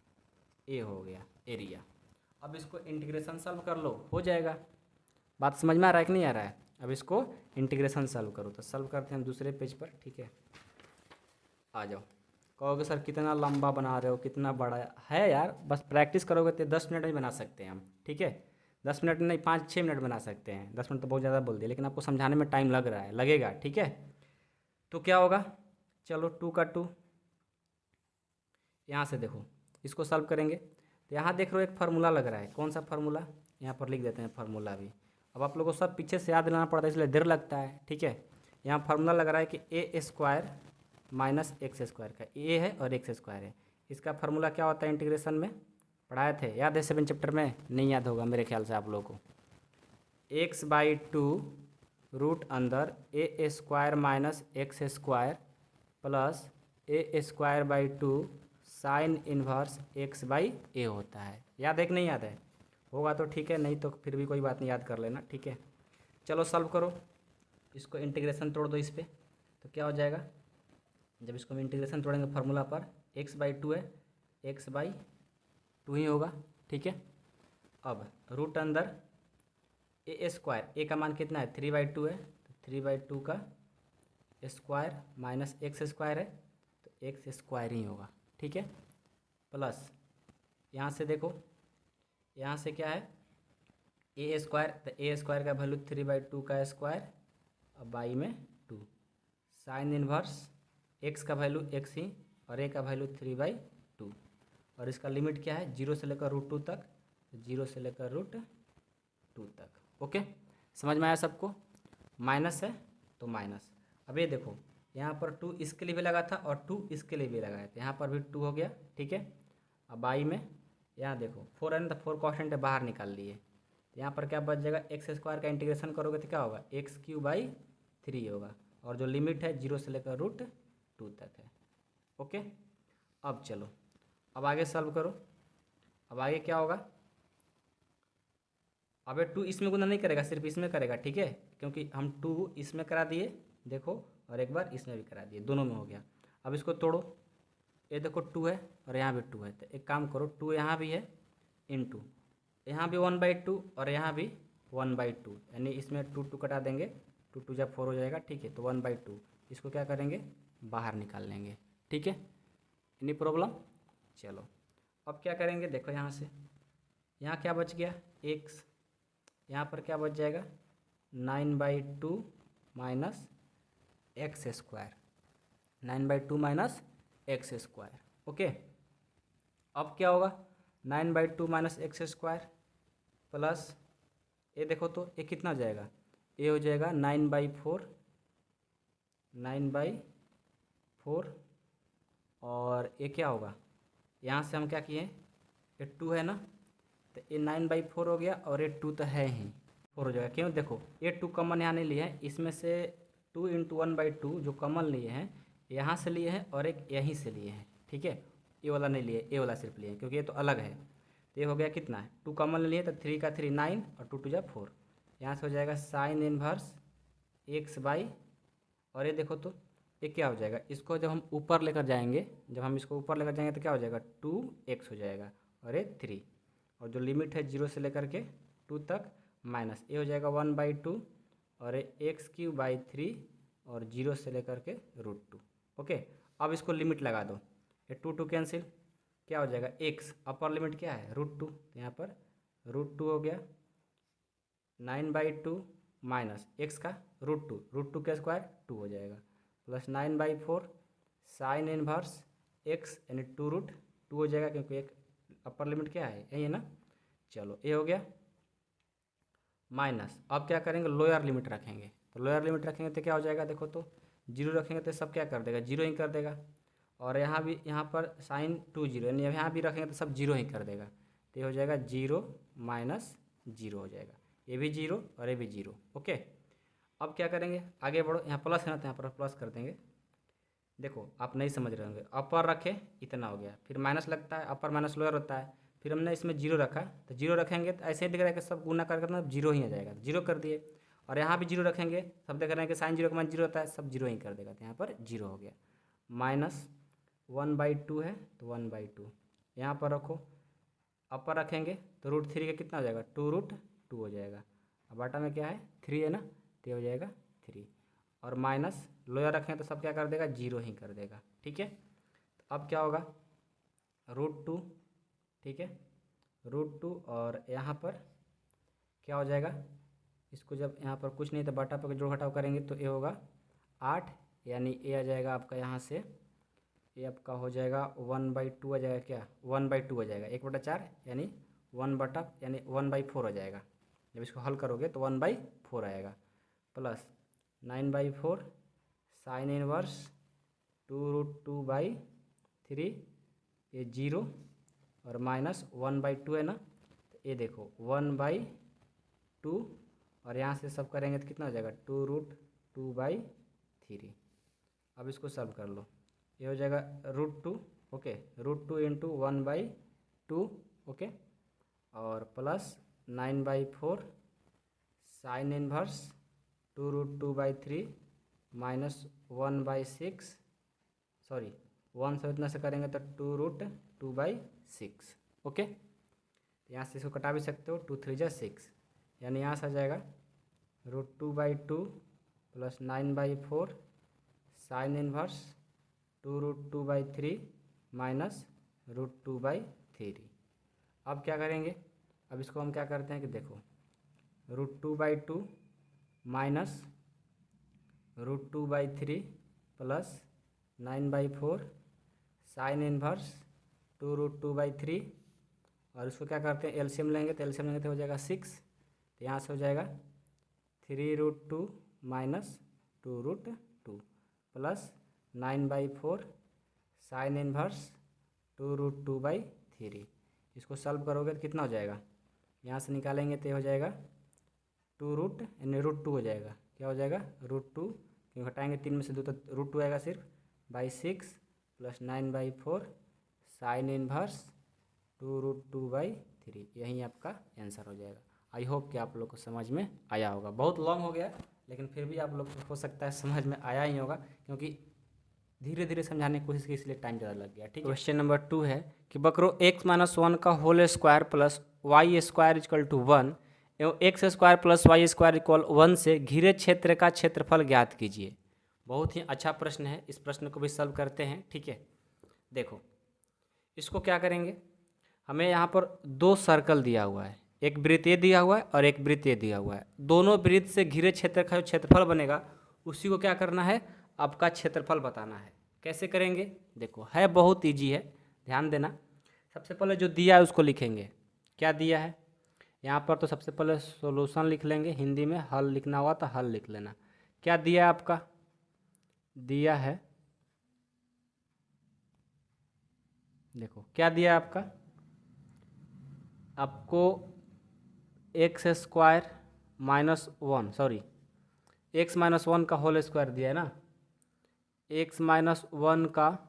ये हो गया एरिया। अब इसको इंटीग्रेशन सॉल्व कर लो, हो जाएगा। बात समझ में आ रहा है कि नहीं आ रहा है। अब इसको इंटीग्रेशन सॉल्व करो, तो सॉल्व करते हैं हम दूसरे पेज पर, ठीक है। आ जाओ। कहोगे सर कितना लंबा बना रहे हो, कितना बड़ा है यार, बस प्रैक्टिस करोगे तो 10 मिनट में बना सकते हैं हम, ठीक है। 10 मिनट नहीं, 5-6 मिनट बना सकते हैं। 10 मिनट तो बहुत ज़्यादा बोल दिया, लेकिन आपको समझाने में टाइम लग रहा है, लगेगा, ठीक है। तो क्या होगा, चलो 2 का 2, यहाँ से देखो इसको सॉल्व करेंगे तो यहाँ देख रहे हो एक फार्मूला लग रहा है। कौन सा फार्मूला, यहाँ पर लिख देते हैं फार्मूला भी। अब आप लोगों को सब पीछे से याद दिलाना पड़ता है, इसलिए देर लगता है, ठीक है। यहाँ फार्मूला लग रहा है कि ए स्क्वायर माइनस एक्स स्क्वायर का ए है और एक्स स्क्वायर है। इसका फार्मूला क्या होता है, इंटीग्रेशन में पढ़ाए थे, याद है 7 चैप्टर में, नहीं याद होगा मेरे ख्याल से आप लोगों को। x/2 रूट अंदर A square minus X square plus A square by 2 sine inverse X by A होता है। याद है कि नहीं याद है, होगा तो ठीक है, नहीं तो फिर भी कोई बात नहीं, याद कर लेना, ठीक है। चलो सॉल्व करो, इसको इंटीग्रेशन तोड़ दो इस पर, तो क्या हो जाएगा, जब इसको हम इंटीग्रेशन तोड़ेंगे फार्मूला पर, x/2 है, x/2 ही होगा, ठीक है। अब रूट अंदर ए स्क्वायर, ए का मान कितना है 3/2 है, तो 3/2 का स्क्वायर माइनस एक्स स्क्वायर है, तो एक्स स्क्वायर ही होगा, ठीक है। प्लस यहाँ से देखो, यहाँ से क्या है ए स्क्वायर, तो ए स्क्वायर का वैल्यू 3/2 का स्क्वायर और बाई में 2 साइन इन्वर्स एक्स का वैल्यू एक्स ही और ए का वैल्यू 3/2। और इसका लिमिट क्या है, 0 से लेकर √2 तक, 0 से लेकर √2 तक, ओके। समझ में आया सबको, माइनस है तो माइनस। अब ये देखो यहाँ पर 2 इसके लिए भी लगा था और 2 इसके लिए भी लगाया था, यहाँ पर भी 2 हो गया, ठीक है। अब बाई में यहाँ देखो 4 है ना, तो 4 कॉन्स्टेंट बाहर निकाल लिए, तो यहाँ पर क्या बच जाएगा, एक्स स्क्वायर का इंटीग्रेशन करोगे तो क्या होगा, x³/3 होगा, और जो लिमिट है 0 से लेकर √2 तक है, ओके। अब चलो, अब आगे सॉल्व करो। अब आगे क्या होगा, अब 2 इसमें गुना नहीं करेगा, सिर्फ इसमें करेगा, ठीक है, क्योंकि हम 2 इसमें करा दिए देखो, और एक बार इसमें भी करा दिए, दोनों में हो गया। अब इसको तोड़ो, ये देखो 2 है और यहाँ भी 2 है, तो एक काम करो 2 यहाँ भी है, इनटू यहाँ भी 1/2 और यहाँ भी 1/2, यानी इसमें 2 कटा देंगे, 2 जब 4 हो जाएगा, ठीक है। तो 1/2 इसको क्या करेंगे, बाहर निकाल लेंगे, ठीक है, एनी प्रॉब्लम। चलो अब क्या करेंगे, देखो यहाँ से, यहाँ क्या बच गया x, यहाँ पर क्या बच जाएगा 9/2 minus X square, 9/2 minus X square, okay. अब क्या होगा 9/2 माइनस एक्स स्क्वायर प्लस ये देखो तो ये कितना हो जाएगा, ये हो जाएगा 9/4, 9/4, और ये क्या होगा, यहाँ से हम क्या किए, ये 2 है ना, तो ये 9/4 हो गया, और ये 2 तो है ही 4 हो जाएगा, क्यों देखो ये 2 कॉमन यहाँ नहीं लिए हैं, इसमें से 2 × 1/2 जो कॉमन लिए हैं यहाँ से लिए हैं और एक यहीं से लिए हैं, ठीक है। ये वाला नहीं लिए, ये वाला सिर्फ लिए हैं क्योंकि ये तो अलग है। तो ये हो गया कितना है, 2 कॉमन लिए तो 3 का 3 9 और 2 2 4, यहाँ से हो जाएगा साइन इन्वर्स x/, और ये देखो तो ये क्या हो जाएगा, इसको जब हम ऊपर लेकर जाएंगे, जब हम इसको ऊपर लेकर जाएंगे तो क्या हो जाएगा 2x हो जाएगा, और ये 3, और जो लिमिट है 0 से लेकर के 2 तक, माइनस ये हो जाएगा 1/2 और ये x³/3 और 0 से लेकर के √2, ओके। अब इसको लिमिट लगा दो, ये टू कैंसिल, क्या हो जाएगा एक्स, अपर लिमिट क्या है √2, तो यहाँ पर √2 हो गया, 9/2 माइनस एक्स का √2 का स्क्वायर 2 हो जाएगा, प्लस 9/4 साइन इनवर्स एक्स यानी 2√2 हो जाएगा, क्योंकि एक अपर लिमिट क्या है यही है ना। चलो ये हो गया, माइनस अब क्या करेंगे लोअर लिमिट रखेंगे, तो लोअर लिमिट रखेंगे तो क्या हो जाएगा, देखो तो 0 रखेंगे तो सब क्या कर देगा 0 ही कर देगा, और यहाँ भी यहाँ पर साइन 2 यानी यहाँ भी रखेंगे तो सब 0 ही कर देगा, तो ये हो जाएगा 0 माइनस 0 हो जाएगा, ये भी 0 और ये भी 0। ओके, अब क्या करेंगे आगे बढ़ो, यहाँ प्लस है ना तो यहाँ पर प्लस कर देंगे। देखो आप नहीं समझ रहे होंगे, अपर रखे इतना हो गया, फिर माइनस लगता है, अपर माइनस लोअर होता है, फिर हमने इसमें 0 रखा तो 0 रखेंगे तो ऐसे ही दिख रहा है कि सब गुना करके मतलब 0 ही आ जाएगा, 0 कर दिए, और यहाँ भी 0 रखेंगे, सब देख रहे हैं कि साइन 0 का मान 0 होता है, सब 0 ही कर देगा, तो यहाँ पर 0 हो गया, माइनस 1/2 है तो 1/2 यहाँ पर रखो, अपर रखेंगे तो √3 का कितना हो जाएगा 2√2 हो जाएगा, अब बाटा में क्या है 3 है ना, तो हो जाएगा 3, और माइनस लोअर रखें तो सब क्या कर देगा 0 ही कर देगा। ठीक है, तो अब क्या होगा √2, ठीक है √2, और यहाँ पर क्या हो जाएगा, इसको जब यहाँ पर कुछ नहीं तो बाटा पर जोड़ घटाव करेंगे तो ये होगा 8, यानी ये आ जाएगा आपका यहाँ से, ये आपका हो जाएगा 1/2 आ जाएगा, क्या 1/2 हो जाएगा, 1/4 यानी 1 यानी 1/4 हो जाएगा, जब इसको हल करोगे तो 1/4 आएगा, प्लस 9/4 साइन इनवर्स 2√2/3, ये 0 और माइनस 1/2 है ना, तो ये देखो 1/2, और यहाँ से सब करेंगे तो कितना हो जाएगा 2√2/3। अब इसको सॉल्व कर लो, ये हो जाएगा √2, ओके √2 इंटू 1/2, ओके, और plus 9/4 sine inverse 2√2/3 minus 1/6, sorry 1 से इतना से करेंगे तो 2√2/6, ओके, यहाँ से इसको कटा भी सकते हो, 2 3 जा 6, यानी यहाँ से आ जाएगा √2/2 प्लस 9/4 साइन इनवर्स 2√2/3 माइनस √2/3। अब क्या करेंगे, अब इसको हम क्या करते हैं कि देखो √2/2 माइनस √2/3 प्लस 9/4 साइन इनवर्स 2√2/3, और इसको क्या करते हैं एलसीएम लेंगे, तो एलसीएम लेंगे तो हो जाएगा 6, तो यहाँ से हो जाएगा 3√2 माइनस 2√2 प्लस 9/4 साइन इनवर्स 2√2/3, इसको सॉल्व करोगे तो कितना हो जाएगा, यहाँ से निकालेंगे तो हो जाएगा 2 यानी √2 हो जाएगा, क्या हो जाएगा √2, क्योंकि घटाएंगे 3 में से 2 तो √2 आएगा सिर्फ, /6 प्लस 9/4 साइन इनवर्स 2√2/3, यही आपका आंसर हो जाएगा। आई होप कि आप लोग को समझ में आया होगा, बहुत लॉन्ग हो गया लेकिन फिर भी आप लोग को हो सकता है समझ में आया ही होगा, क्योंकि धीरे धीरे समझाने की कोशिश की इसलिए टाइम ज़्यादा लग गया। ठीक है, क्वेश्चन नंबर 2 है कि बकरो x-1 का whole square plus Y square equal to 1 एवं x² प्लस y² इक्वल 1 से घिरे क्षेत्र का क्षेत्रफल ज्ञात कीजिए। बहुत ही अच्छा प्रश्न है, इस प्रश्न को भी सॉल्व करते हैं। ठीक है, देखो इसको क्या करेंगे, हमें यहाँ पर 2 सर्कल दिया हुआ है, एक वृत्त ये दिया हुआ है और एक वृत्त ये दिया हुआ है, दोनों वृत्त से घिरे क्षेत्र का जो क्षेत्रफल बनेगा उसी को क्या करना है, आपका क्षेत्रफल बताना है। कैसे करेंगे, देखो है बहुत इजी है, ध्यान देना। सबसे पहले जो दिया है उसको लिखेंगे, क्या दिया है यहाँ पर, तो सबसे पहले सॉल्यूशन लिख लेंगे, हिंदी में हल लिखना हुआ तो हल लिख लेना। क्या दिया है आपका, दिया है, देखो क्या दिया है आपको x² माइनस 1, सॉरी x-1 का होल स्क्वायर दिया है ना, x-1 का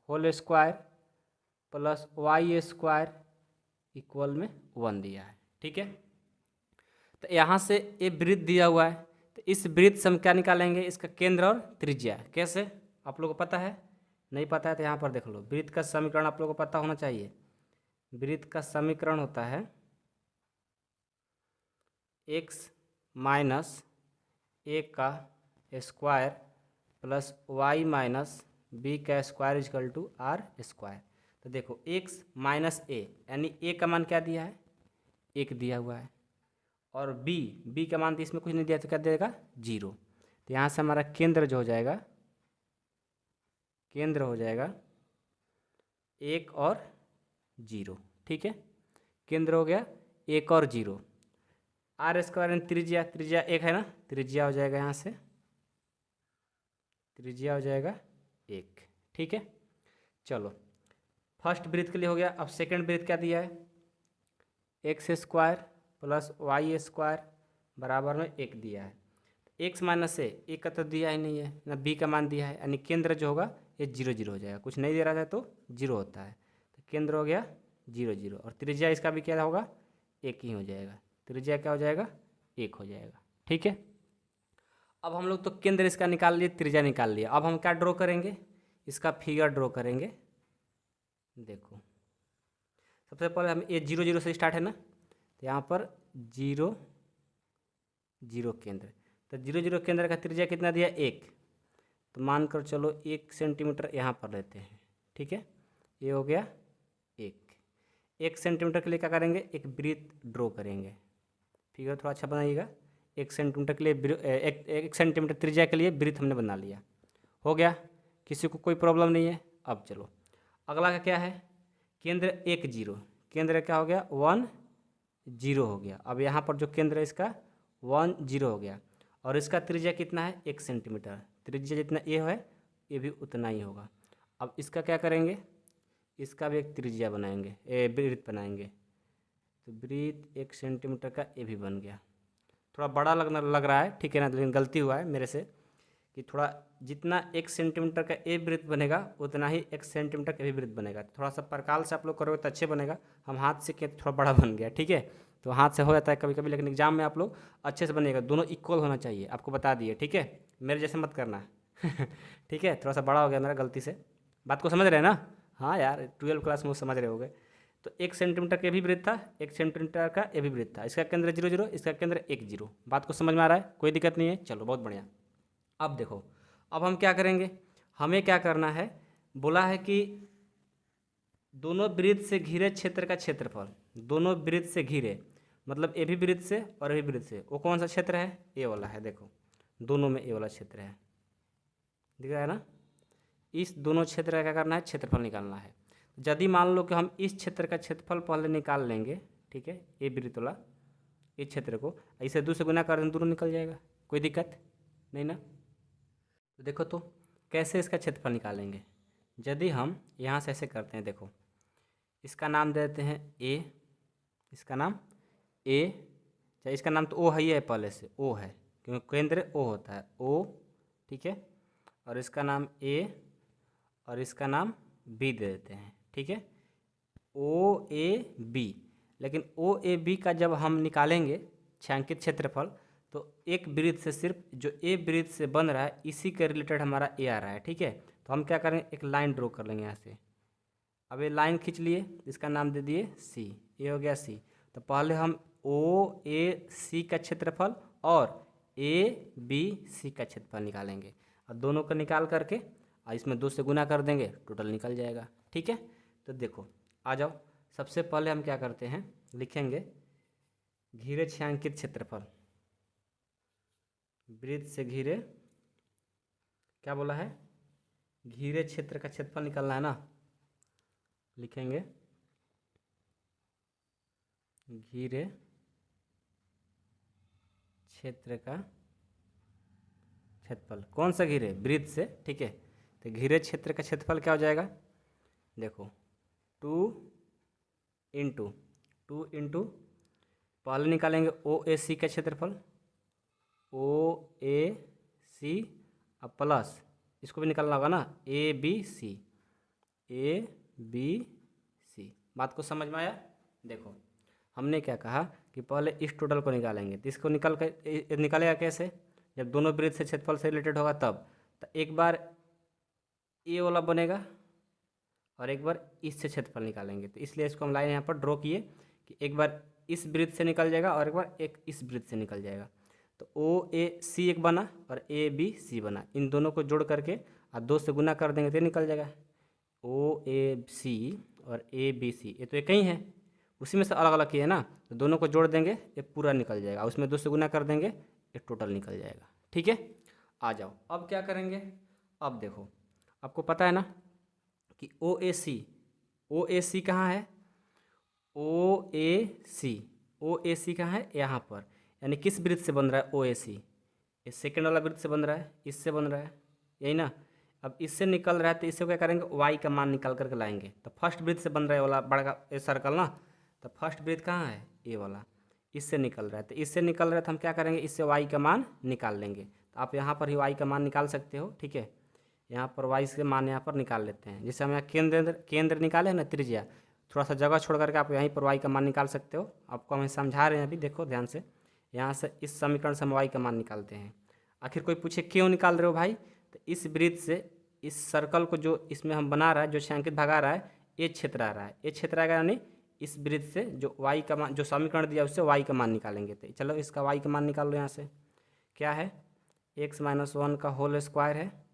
whole square plus y² equal में 1 दिया है। ठीक है, तो यहाँ से ये वृत्त दिया हुआ है, तो इस वृत्त से हम क्या निकालेंगे, इसका केंद्र और त्रिज्या। कैसे, आप लोगों को पता है, नहीं पता है तो यहाँ पर देख लो, वृत्त का समीकरण आप लोगों को पता होना चाहिए। वृत्त का समीकरण होता है x माइनस 1 का square plus y minus B का square is equal to R square. तो देखो एक्स माइनस ए, यानी ए का मान क्या दिया है, एक दिया हुआ है, और बी का मान तो इसमें कुछ नहीं दिया, तो क्या देगा, जीरो। तो यहाँ से हमारा केंद्र जो हो जाएगा, केंद्र हो जाएगा एक और जीरो। ठीक है, केंद्र हो गया एक और जीरो। आर स्क्वायर यानी त्रिज्या, त्रिज्या एक है ना, त्रिज्या हो जाएगा यहाँ से, त्रिज्या हो जाएगा एक। ठीक है, चलो फर्स्ट वृत्त के लिए हो गया। अब सेकंड वृत्त क्या दिया है, X square plus Y square बराबर में एक दिया है। एक्स माइनस ए का तो दिया ही नहीं है ना, बी का मान दिया है, यानी केंद्र जो होगा ये जीरो जीरो हो जाएगा, कुछ नहीं दे रहा था तो जीरो होता है, तो केंद्र हो गया जीरो जीरो। और त्रिज्या इसका भी क्या होगा, एक ही हो जाएगा, त्रिज्या क्या हो जाएगा, एक हो जाएगा। ठीक है, अब हम लोग तो केंद्र इसका निकाल लिए, त्रिज्या निकाल लिया। अब हम क्या ड्रॉ करेंगे, इसका फिगर ड्रॉ करेंगे। देखो सबसे पहले हम ये जीरो जीरो से स्टार्ट है ना, तो यहाँ पर जीरो जीरो केंद्र, तो जीरो जीरो केंद्र का त्रिज्या कितना दिया, एक, तो मान कर चलो 1 सेंटीमीटर यहाँ पर लेते हैं। ठीक है, ये हो गया एक सेंटीमीटर के लिए क्या करेंगे, एक वृत्त ड्रॉ करेंगे। फिगर थोड़ा अच्छा बनाइएगा। 1 सेंटीमीटर के लिए एक सेंटीमीटर त्रिज्या के लिए वृत्त हमने बना लिया, हो गया, किसी को कोई प्रॉब्लम नहीं है। अब चलो अगला का क्या है, केंद्र एक जीरो, केंद्र क्या हो गया, 1 0 हो गया। अब यहाँ पर जो केंद्र है इसका 1 0 हो गया, और इसका त्रिज्या कितना है, 1 सेंटीमीटर, त्रिज्या जितना ये है ये भी उतना ही होगा। अब इसका क्या करेंगे, इसका भी एक त्रिज्या बनाएंगे, वृत्त बनाएंगे, तो वृत्त 1 सेंटीमीटर का ये भी बन गया। थोड़ा बड़ा लग रहा है, ठीक है ना, लेकिन गलती हुआ है मेरे से कि थोड़ा जितना 1 सेंटीमीटर का ए वृत्त बनेगा उतना ही 1 सेंटीमीटर का भी वृत्त बनेगा। थोड़ा सा प्रकाल से आप लोग करोगे तो अच्छे बनेगा, हम हाथ से किए तो थोड़ा बड़ा बन गया। ठीक है, तो हाथ से हो जाता है कभी कभी, लेकिन एग्जाम में आप लोग अच्छे से बनेगा, दोनों इक्वल होना चाहिए, आपको बता दिए। ठीक है, मेरे जैसे मत करना। ठीक है, थोड़ा सा बड़ा हो गया मेरा गलती से, बात को समझ रहे हैं ना। हाँ यार 12वीं क्लास में वो समझ रहे होगे। तो 1 सेंटीमीटर का भी वृत्त था, 1 सेंटीमीटर का ये भी वृत्त था, इसका केंद्र 0 0, इसका केंद्र 1 0। बात को समझ में आ रहा है, कोई दिक्कत नहीं है, चलो बहुत बढ़िया। अब देखो, अब हम क्या करेंगे, हमें क्या करना है, बोला है कि दोनों वृत्त से घिरे क्षेत्र का क्षेत्रफल, दोनों वृत्त से घिरे मतलब ए भी वृत्त से और ए भी वृत्त से, वो कौन सा क्षेत्र है, ए वाला है। देखो दोनों में ए वाला क्षेत्र है, दिख रहा है ना। इस दोनों क्षेत्र का क्या करना है, क्षेत्रफल निकालना है। यदि मान लो कि हम इस क्षेत्र का क्षेत्रफल पहले निकाल लेंगे, ठीक है, ए वृत्त वाला इस क्षेत्र को ऐसे 2 से गुना कर दें, दोनों निकल जाएगा, कोई दिक्कत नहीं ना। तो देखो तो कैसे इसका क्षेत्रफल निकालेंगे, यदि हम यहाँ से ऐसे करते हैं, देखो इसका नाम दे देते हैं ए, इसका नाम ए, चाहे इसका नाम तो ओ है ही है, पहले से ओ है क्योंकि केंद्र ओ होता है, ओ, ठीक है, और इसका नाम ए और इसका नाम बी दे देते हैं। ठीक है, ओ ए बी, लेकिन ओ ए बी का जब हम निकालेंगे छायांकित क्षेत्रफल, तो एक वृत्त से सिर्फ जो ए वृत्त से बन रहा है इसी के रिलेटेड हमारा ए आ रहा है। ठीक है, तो हम क्या करेंगे, एक लाइन ड्रॉ कर लेंगे यहाँ से। अब ये लाइन खींच लिए, इसका नाम दे दिए सी, ये हो गया सी। तो पहले हम ओ ए सी का क्षेत्रफल और ए बी सी का क्षेत्रफल निकालेंगे, और दोनों को निकाल करके और इसमें 2 से गुना कर देंगे, टोटल निकल जाएगा। ठीक है, तो देखो आ जाओ, सबसे पहले हम क्या करते हैं, लिखेंगे घिरे छायांकित क्षेत्रफल, वृत्त से घिरे, क्या बोला है, घिरे क्षेत्र का क्षेत्रफल निकालना है ना, लिखेंगे घिरे क्षेत्र का क्षेत्रफल, कौन सा घिरे, वृत्त से। ठीक है, तो घिरे क्षेत्र का क्षेत्रफल क्या हो जाएगा, देखो 2 इंटू पहले निकालेंगे ओ ए सी का क्षेत्रफल, ओ ए सी, अब प्लस इसको भी निकालना होगा ना, A B C, A B C. बात को समझ में आया। देखो हमने क्या कहा कि पहले इस टोटल को निकालेंगे, तो इसको निकालेगा कैसे, जब दोनों वृत्त से क्षेत्रफल से रिलेटेड होगा तब। तो एक बार ए वाला बनेगा और एक बार इससे क्षेत्रफल निकालेंगे, तो इसलिए इसको हम लाइन यहाँ पर ड्रॉ किए कि एक बार इस वृत्त से निकल जाएगा और एक बार इस वृत्त से निकल जाएगा। तो ओ ए सी एक बना और ए बी सी बना, इन दोनों को जोड़ करके और 2 से गुना कर देंगे तो ये निकल जाएगा। OAC और ABC ये तो एक ही है, उसी में से अलग अलग किए ना, तो दोनों को जोड़ देंगे ये पूरा निकल जाएगा, उसमें 2 से गुना कर देंगे ये टोटल निकल जाएगा। ठीक है, आ जाओ अब क्या करेंगे। अब देखो आपको पता है ना कि OAC कहाँ है, OAC कहाँ है, यहाँ पर, यानी किस वृत्त से बन रहा है OAC, ये सेकेंड वाला वृत्त से बन रहा है, इससे बन रहा है, यही ना। अब इससे निकल रहा है तो इससे क्या करेंगे, y का मान निकाल करके लाएंगे, तो फर्स्ट वृत्त से बन रहा है वाला बड़ा ये सर्कल ना, तो फर्स्ट वृत्त कहाँ है, ये वाला, इससे निकल रहा है, तो इससे निकल रहा है तो हम क्या करेंगे, इससे y का मान निकाल लेंगे। तो आप यहाँ पर ही y का मान निकाल सकते हो। ठीक है, यहाँ पर y से मान यहाँ पर निकाल लेते हैं, जैसे हम यहाँ केंद्र निकाले हैं ना, त्रिज्या, थोड़ा सा जगह छोड़ करके आप यहीं पर y का मान निकाल सकते हो। आपको हम समझा रहे हैं अभी, देखो ध्यान से, यहाँ से इस समीकरण से हम y का मान निकालते हैं। आखिर कोई पूछे क्यों निकाल रहे हो भाई, तो इस वृत्त से इस सर्कल को जो इसमें हम बना रहा है, जो छायांकित भाग आ रहा है, ये क्षेत्र आ रहा है, ये क्षेत्र आएगा, यानी इस वृत्त से जो y का मान, जो समीकरण दिया उससे y का मान निकालेंगे। तो चलो इसका y का मान निकाल लो। यहाँ से क्या है, x-1 का होल स्क्वायर है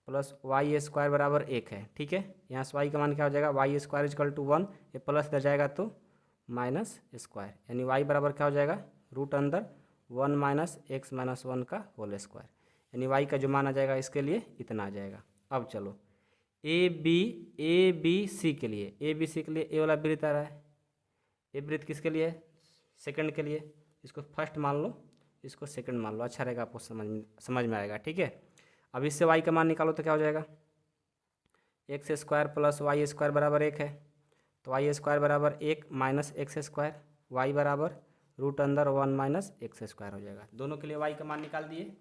प्लस y स्क्वायर बराबर 1 है। ठीक है, यहाँ से y का मान क्या हो जाएगा, y स्क्वायर इजकल टू 1, ये प्लस इधर जाएगा तो माइनस स्क्वायर, यानी y बराबर क्या हो जाएगा, रूट अंदर 1 माइनस x-1 का होल स्क्वायर, यानी y का जो मान आ जाएगा इसके लिए इतना आ जाएगा। अब चलो ABC के लिए, ABC के लिए ए वाला वृत्त आ रहा है, ए वृत्त किसके लिए, सेकंड के लिए, इसको फर्स्ट मान लो, इसको सेकंड मान लो, अच्छा रहेगा, आपको समझ में आएगा। ठीक है, अब इससे y का मान निकालो तो क्या हो जाएगा, x square plus y square बराबर 1 है, तो y स्क्वायर बराबर 1 माइनस एक्स स्क्वायर, y बराबर रूट अंदर 1 माइनस एक्स स्क्वायर हो जाएगा। दोनों के लिए y का मान निकाल दिए,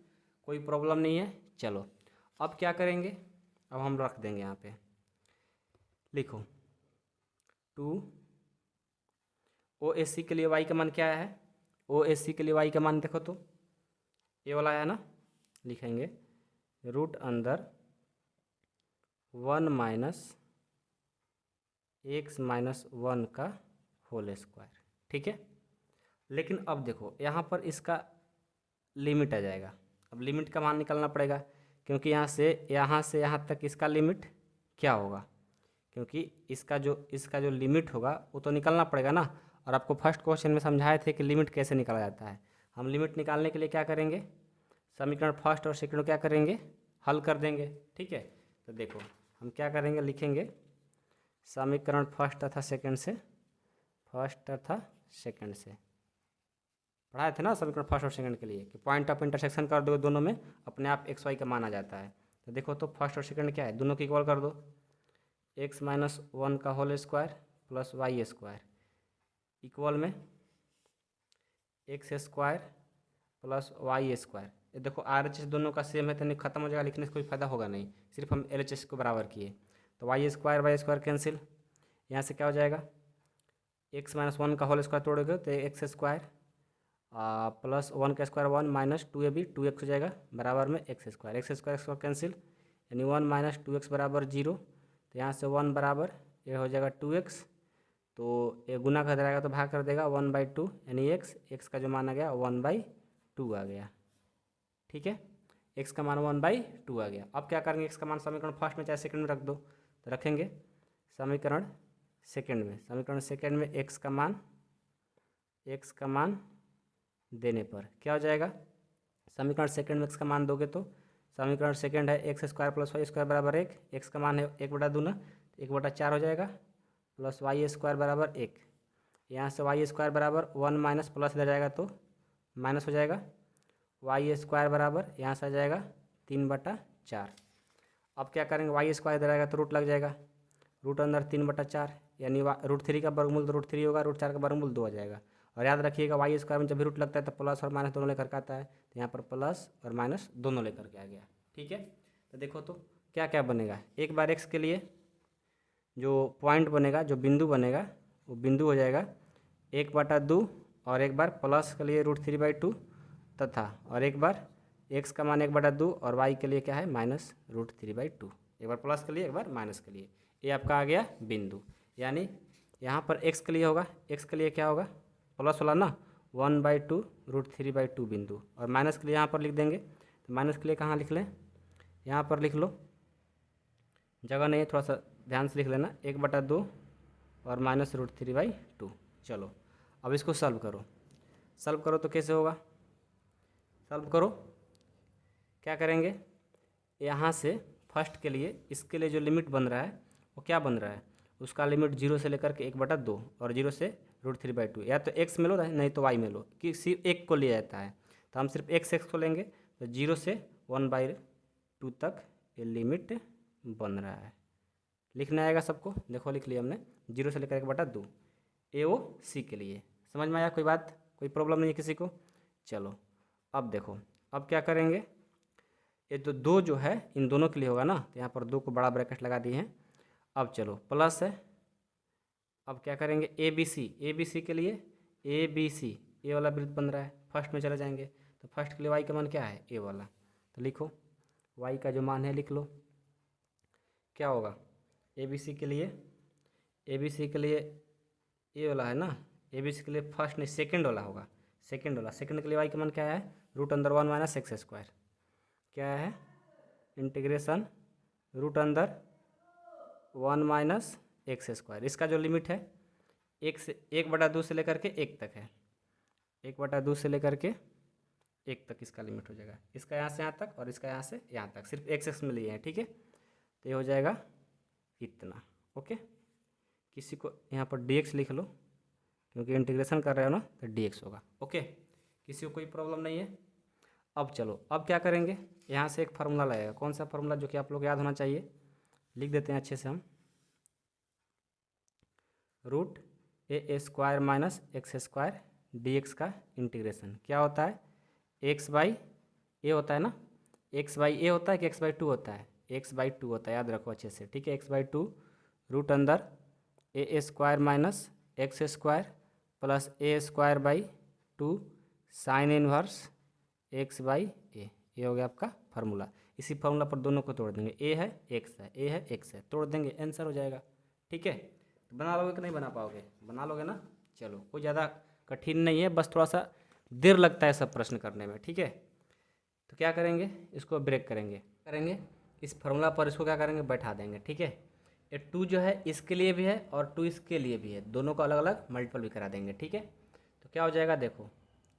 कोई प्रॉब्लम नहीं है। चलो अब क्या करेंगे, अब हम रख देंगे यहाँ पे, लिखो 2 OAC के लिए y का मान क्या है, OAC के लिए y का मान देखो तो ये वाला है ना, लिखेंगे रूट अंदर 1 माइनस x-1 का होल स्क्वायर। ठीक है, लेकिन अब देखो यहाँ पर इसका लिमिट आ जाएगा, अब लिमिट का मान निकालना पड़ेगा, क्योंकि यहाँ से यहाँ तक इसका लिमिट क्या होगा, क्योंकि इसका जो लिमिट होगा वो तो निकालना पड़ेगा ना। और आपको फर्स्ट क्वेश्चन में समझाए थे कि लिमिट कैसे निकाला जाता है। हम लिमिट निकालने के लिए क्या करेंगे, समीकरण फर्स्ट और सेकंड क्या करेंगे, हल कर देंगे। ठीक है, तो देखो हम क्या करेंगे, लिखेंगे समीकरण फर्स्ट तथा सेकंड से पढ़ाए थे ना समीकरण फर्स्ट और सेकंड के लिए कि पॉइंट ऑफ इंटरसेक्शन कर दो दोनों में, अपने आप एक्स वाई का मान आ जाता है। तो देखो तो फर्स्ट और सेकंड क्या है, दोनों को इक्वल कर दो, x-1 का whole square plus y square equal में X square plus Y square. ये देखो RHS दोनों का सेम है तो नहीं खत्म हो जाएगा, लिखने से कोई फायदा होगा नहीं, सिर्फ हम LHS को बराबर किए, तो y स्क्वायर कैंसिल, यहाँ से क्या हो जाएगा, x-1 का होल स्क्वायर तोड़ोगे तो एक्स स्क्वायर प्लस 1 का स्क्वायर 1 माइनस 2ab 2x हो जाएगा बराबर में एक्स स्क्वायर कैंसिल, यानी 1 माइनस 2x बराबर 0, तो यहाँ से 1 बराबर ये हो जाएगा 2x, तो ये गुना कर देगा तो भाग कर देगा 1/2, यानी x का जो मान आ गया 1/2 आ गया। ठीक है, x का मान 1/2 आ गया। अब क्या करेंगे, x का मान समीकरण फर्स्ट में चाहे सेकंड में रख दो, तो रखेंगे समीकरण सेकंड में x का मान देने पर क्या हो जाएगा, समीकरण सेकंड में x का मान दोगे तो समीकरण सेकंड है X square plus Y square बराबर 1, x का मान है 1/2 ना, 1/4 हो जाएगा, प्लस वाई स्क्वायर बराबर 1, यहाँ से वाई स्क्वायर बराबर 1 माइनस प्लस इधर जाएगा तो माइनस हो जाएगा, वाई स्क्वायर बराबर यहाँ से आ जाएगा 3/4। अब क्या करेंगे, वाई स्क्वायर इधर आएगा तो रूट लग जाएगा, रूट अंदर 3/4, यानी √3 का वर्गमूल तो √3 होगा, √4 का वर्गमूल 2 आ जाएगा। और याद रखिएगा वाई स्क्वायर में जब भी रूट लगता है तो प्लस और माइनस दोनों लेकर के आता है, तो यहाँ पर प्लस और माइनस दोनों लेकर के आ गया। ठीक है, तो देखो तो क्या क्या बनेगा, एक बार x के लिए जो पॉइंट बनेगा, जो बिंदु बनेगा वो बिंदु हो जाएगा 1/2, और एक बार प्लस के लिए √3/2 तथा और एक बार x का मान 1/2 और y के लिए क्या है माइनस √3/2, एक बार प्लस के लिए एक बार माइनस के लिए, ये आपका आ गया बिंदु। यानी यहाँ पर x के लिए होगा, x के लिए क्या होगा प्लस वाला ना 1/2 √3/2 बिंदु, और माइनस के लिए यहाँ पर लिख देंगे, तो माइनस के लिए कहाँ लिख लें, यहाँ पर लिख लो जगह नहीं है, थोड़ा सा ध्यान से लिख लेना, 1/2 और -√3/2। चलो अब इसको सॉल्व करो। सॉल्व करो तो कैसे होगा, सॉल्व करो, क्या करेंगे, यहाँ से फर्स्ट के लिए इसके लिए जो लिमिट बन रहा है वो क्या बन रहा है, उसका लिमिट 0 से लेकर के 1/2 और 0 से √3/2, या तो x में लो नहीं तो y में लो, किसी एक को लिया जाता है, तो हम सिर्फ x को लेंगे, तो 0 से 1/2 तक ये लिमिट बन रहा है। लिखना आएगा सबको, देखो लिख लिया हमने, 0 से लेकर 1/2 ए ओ सी के लिए। समझ में आया, कोई बात, कोई प्रॉब्लम नहीं है किसी को। चलो अब देखो, अब क्या करेंगे, ये तो 2 जो है इन दोनों के लिए होगा ना, तो यहाँ पर 2 को बड़ा ब्रैकेट लगा दिए हैं। अब चलो प्लस है, अब क्या करेंगे, ए बी सी के लिए, ए बी सी ए वाला वृत्त बन रहा है, फर्स्ट में चले जाएंगे, तो फर्स्ट के लिए वाई का मान क्या है, ए वाला, तो लिखो वाई का जो मान है लिख लो, क्या होगा, ए बी सी के लिए, ए बी सी के लिए ए वाला है ना, ए बी सी के लिए फर्स्ट नहीं सेकंड वाला होगा, सेकंड वाला, सेकंड के लिए वाई का मान क्या है, √1 - x², क्या है, इंटीग्रेशन √1 - x²। इसका जो लिमिट है 1/2 से लेकर के 1 तक है, 1/2 से लेकर के 1 तक इसका लिमिट हो जाएगा, इसका यहाँ से यहाँ तक और इसका यहाँ से यहाँ तक, सिर्फ x में लिए हैं, ठीक है, तो ये हो जाएगा इतना। ओके, किसी को यहाँ पर dx लिख लो, क्योंकि इंटीग्रेशन कर रहे हो ना तो dx होगा। ओके, किसी को कोई प्रॉब्लम नहीं है। अब चलो, अब क्या करेंगे, यहाँ से एक फार्मूला लगेगा, कौन सा फार्मूला, जो कि आप लोग याद होना चाहिए, लिख देते हैं अच्छे से हम, √a² - x² dx का इंटीग्रेशन क्या होता है, x/a होता है ना, x/a होता है कि x/2 होता है, x/2 होता है, याद रखो अच्छे से, ठीक है, x/2 √a² - x² plus a²/2 sine inverse x/a, ये हो गया आपका फार्मूला। इसी फार्मूला पर दोनों को तोड़ देंगे, a है x है, a है x है, तोड़ देंगे, आंसर हो जाएगा। ठीक है, तो बना लोगे कि नहीं बना पाओगे, बना लोगे ना। चलो, कोई ज़्यादा कठिन नहीं है, बस थोड़ा सा देर लगता है सब प्रश्न करने में। ठीक है, तो क्या करेंगे, इसको ब्रेक करेंगे इस फार्मूला पर, इसको क्या करेंगे, बैठा देंगे। ठीक है, ये 2 जो है इसके लिए भी है और 2 इसके लिए भी है, दोनों को अलग अलग मल्टीपल भी करा देंगे। ठीक है, तो क्या हो जाएगा, देखो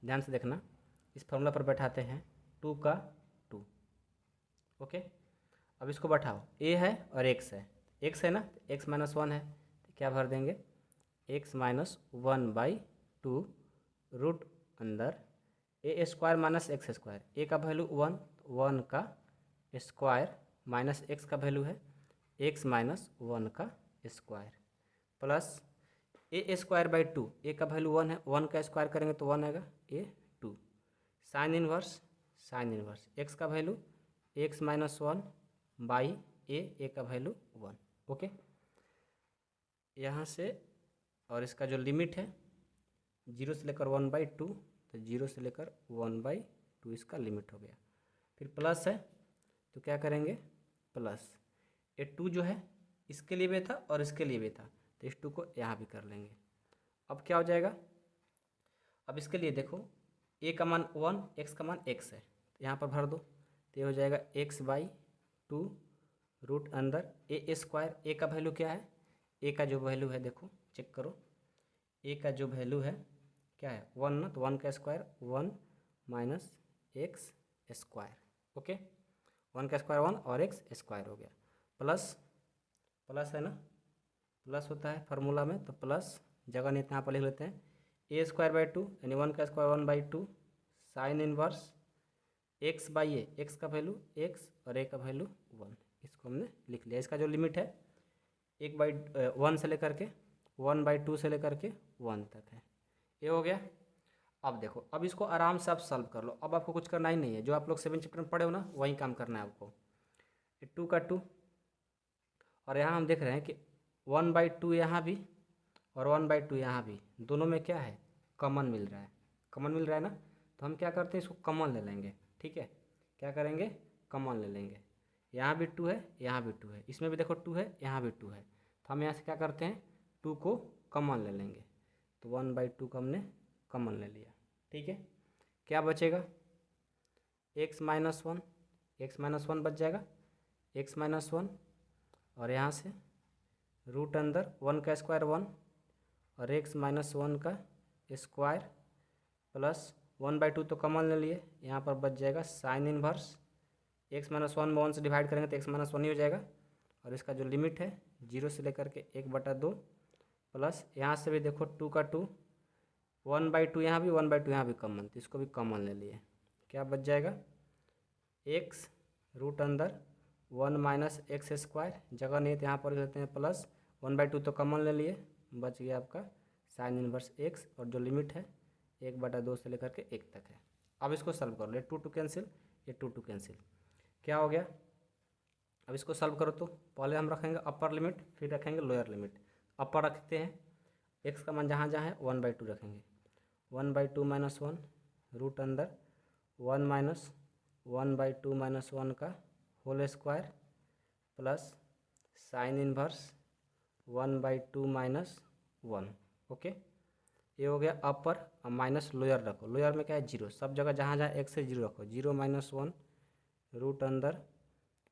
ध्यान से देखना, इस फार्मूला पर बैठाते हैं 2 का 2। ओके, अब इसको बैठाओ, a है और x है, x है ना, x - 1 है, तो क्या भर देंगे, x - 1/2 रूट अंदर a² - x², a का वैल्यू 1, 1 का स्क्वायर माइनस x का वैल्यू है x - 1 का स्क्वायर प्लस a²/2, a का वैल्यू 1 है, 1 का स्क्वायर करेंगे तो 1 आएगा, a2 साइन इनवर्स x का वैल्यू x - 1 बाई a का वैल्यू 1। ओके, यहाँ से और इसका जो लिमिट है 0 से लेकर 1/2, तो 0 से लेकर 1/2 इसका लिमिट हो गया। फिर प्लस है तो क्या करेंगे, प्लस ये 2 जो है इसके लिए भी था और इसके लिए भी था, तो इस 2 को यहाँ भी कर लेंगे। अब क्या हो जाएगा, अब इसके लिए देखो, a का मान 1, x का मान x है, तो यहाँ पर भर दो, तो ये हो जाएगा x/2 रूट अंदर a², a का वैल्यू क्या है, a का जो वैल्यू है देखो चेक करो, a का जो वैल्यू है क्या है 1 ना, तो 1 का स्क्वायर 1 माइनस x²। ओके, 1 का स्क्वायर 1 और x² हो गया, प्लस है ना, प्लस होता है फार्मूला में, तो प्लस जगह नहीं यहाँ पर लिख लेते हैं, a²/2 यानी 1 का square 1/2 sine inverse x/a, x का वैल्यू x और a का वैल्यू 1, इसको हमने लिख लिया। इसका जो लिमिट है 1 से लेकर के 1/2 से लेकर के 1 तक है, ये हो गया। अब देखो, अब इसको आराम से आप सॉल्व कर लो, अब आपको कुछ करना ही नहीं है, जो आप लोग 7 चैप्टर में पढ़े हो ना वही काम करना है आपको। 2 का 2 और यहाँ हम देख रहे हैं कि 1/2 यहाँ भी और 1/2 यहाँ भी, दोनों में क्या है, कॉमन मिल रहा है ना, तो हम क्या करते हैं, इसको कॉमन ले लेंगे। ठीक है, क्या करेंगे, कॉमन ले लेंगे, यहाँ भी 2 है, यहाँ भी 2 है, इसमें भी देखो 2 है, यहाँ भी 2 है, तो हम यहाँ से क्या करते हैं 2 को कॉमन ले लेंगे, तो 1/2 को हमने कॉमन ले लिया। ठीक है, क्या बचेगा, x - 1 बच जाएगा, x - 1 और यहाँ से रूट अंदर 1 का स्क्वायर 1 और x माइनस 1 का स्क्वायर प्लस 1/2 तो कॉमन ले लिए, यहाँ पर बच जाएगा साइन इनवर्स x माइनस 1 में 1 से डिवाइड करेंगे तो x माइनस 1 ही हो जाएगा। और इसका जो लिमिट है 0 से लेकर के 1/2 प्लस यहाँ से भी देखो 2 का 2 1/2 यहाँ भी 1/2 यहाँ भी कॉमन, तो इसको भी कॉमन ले लिए, क्या बच जाएगा x रूट अंदर 1 माइनस एक्स स्क्वायर, जगह नहीं तो यहाँ पर लेते हैं प्लस 1/2 तो कॉमन ले लिए, बच गया आपका साइन इनवर्स x और जो लिमिट है 1/2 से लेकर के 1 तक है। अब इसको सॉल्व करो, ये 2 कैंसिल, ये 2 कैंसिल, क्या हो गया। अब इसको सॉल्व करो तो पहले हम रखेंगे अपर लिमिट फिर रखेंगे लोअर लिमिट। अपर रखते हैं, x का मान जहाँ जहाँ है 1/2 रखेंगे, 1/2 माइनस 1 रूट अंदर 1 माइनस 1/2 माइनस 1 का whole square plus sine inverse 1/2 minus 1। Okay, ये हो गया अपर। अब माइनस लोअर रखो, लोअर में क्या है 0, सब जगह जहाँ जहाँ x से 0 रखो, 0 माइनस 1 रूट अंदर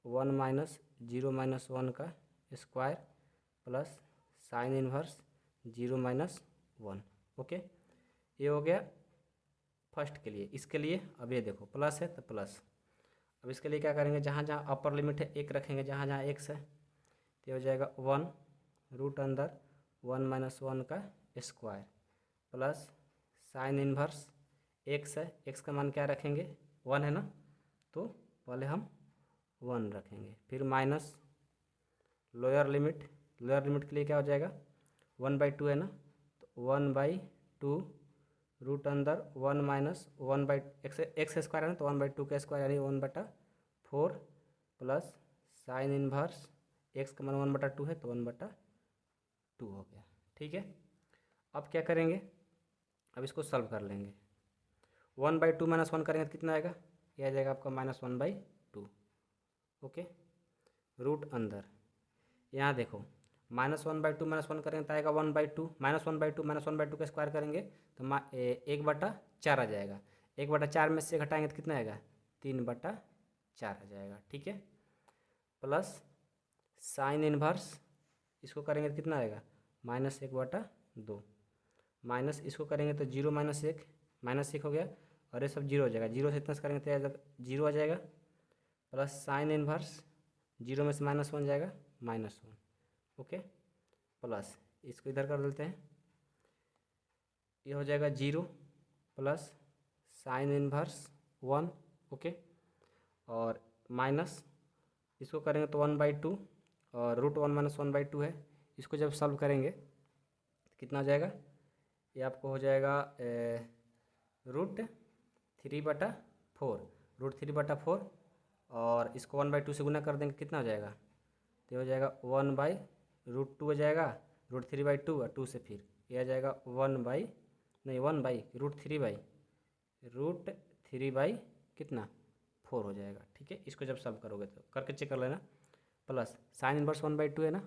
1 माइनस 0 माइनस 1 का square plus sine inverse 0 minus 1। Okay, ये हो गया फर्स्ट के लिए। इसके लिए अब ये देखो प्लस है तो प्लस, अब इसके लिए क्या करेंगे, जहाँ जहाँ अपर लिमिट है 1 रखेंगे, जहाँ जहाँ x है तो हो जाएगा 1 रूट अंदर 1 माइनस 1 का square plus sine inverse x है, x का मान क्या रखेंगे 1 है ना, तो पहले हम 1 रखेंगे, फिर minus lower limit, lower limit के लिए क्या हो जाएगा 1/2 है ना, तो 1/2 रूट अंदर 1 माइनस 1/x स्क्वायर है ना, तो 1/2 का स्क्वायर यानी 1/4 प्लस साइन इनवर्स x का मान 1/2 है तो 1/2 हो गया। ठीक है, अब क्या करेंगे, अब इसको सॉल्व कर लेंगे। 1/2 माइनस 1 करेंगे तो कितना आएगा, यह आ जाएगा आपका -1/2। ओके, रूट अंदर यहाँ देखो -1/2 -1 करेंगे तो आएगा 1/2, -1/2 -1/2 का स्क्वायर करेंगे तो 1/4 आ जाएगा, 1/4 में से घटाएंगे तो कितना आएगा 3/4 आ जाएगा। ठीक है, प्लस साइन इनवर्स इसको करेंगे तो कितना आएगा -1/2 माइनस इसको करेंगे तो 0 माइनस 1 हो गया और ये सब 0 हो जाएगा, 0 से इतना से करेंगे तो 0 आ जाएगा प्लस साइन इनवर्स 0 में से -1 जाएगा -1। ओके, प्लस इसको इधर कर देते हैं, ये हो जाएगा 0 प्लस साइन इनवर्स 1। ओके, और माइनस इसको करेंगे तो 1/2 और रूट 1 माइनस 1/2 है, इसको जब सॉल्व करेंगे तो कितना हो जाएगा, ये आपको हो जाएगा √3/4, √3/4 और इसको 1/2 से गुना कर देंगे कितना हो जाएगा, तो हो जाएगा 1/√2 हो जाएगा, √3/2 और 2 से फिर ये आ जाएगा 1/3 कितना 4 हो जाएगा। ठीक है, इसको जब सॉल्व करोगे तो करके चेक कर लेना। प्लस साइन इनवर्स 1/2 है ना,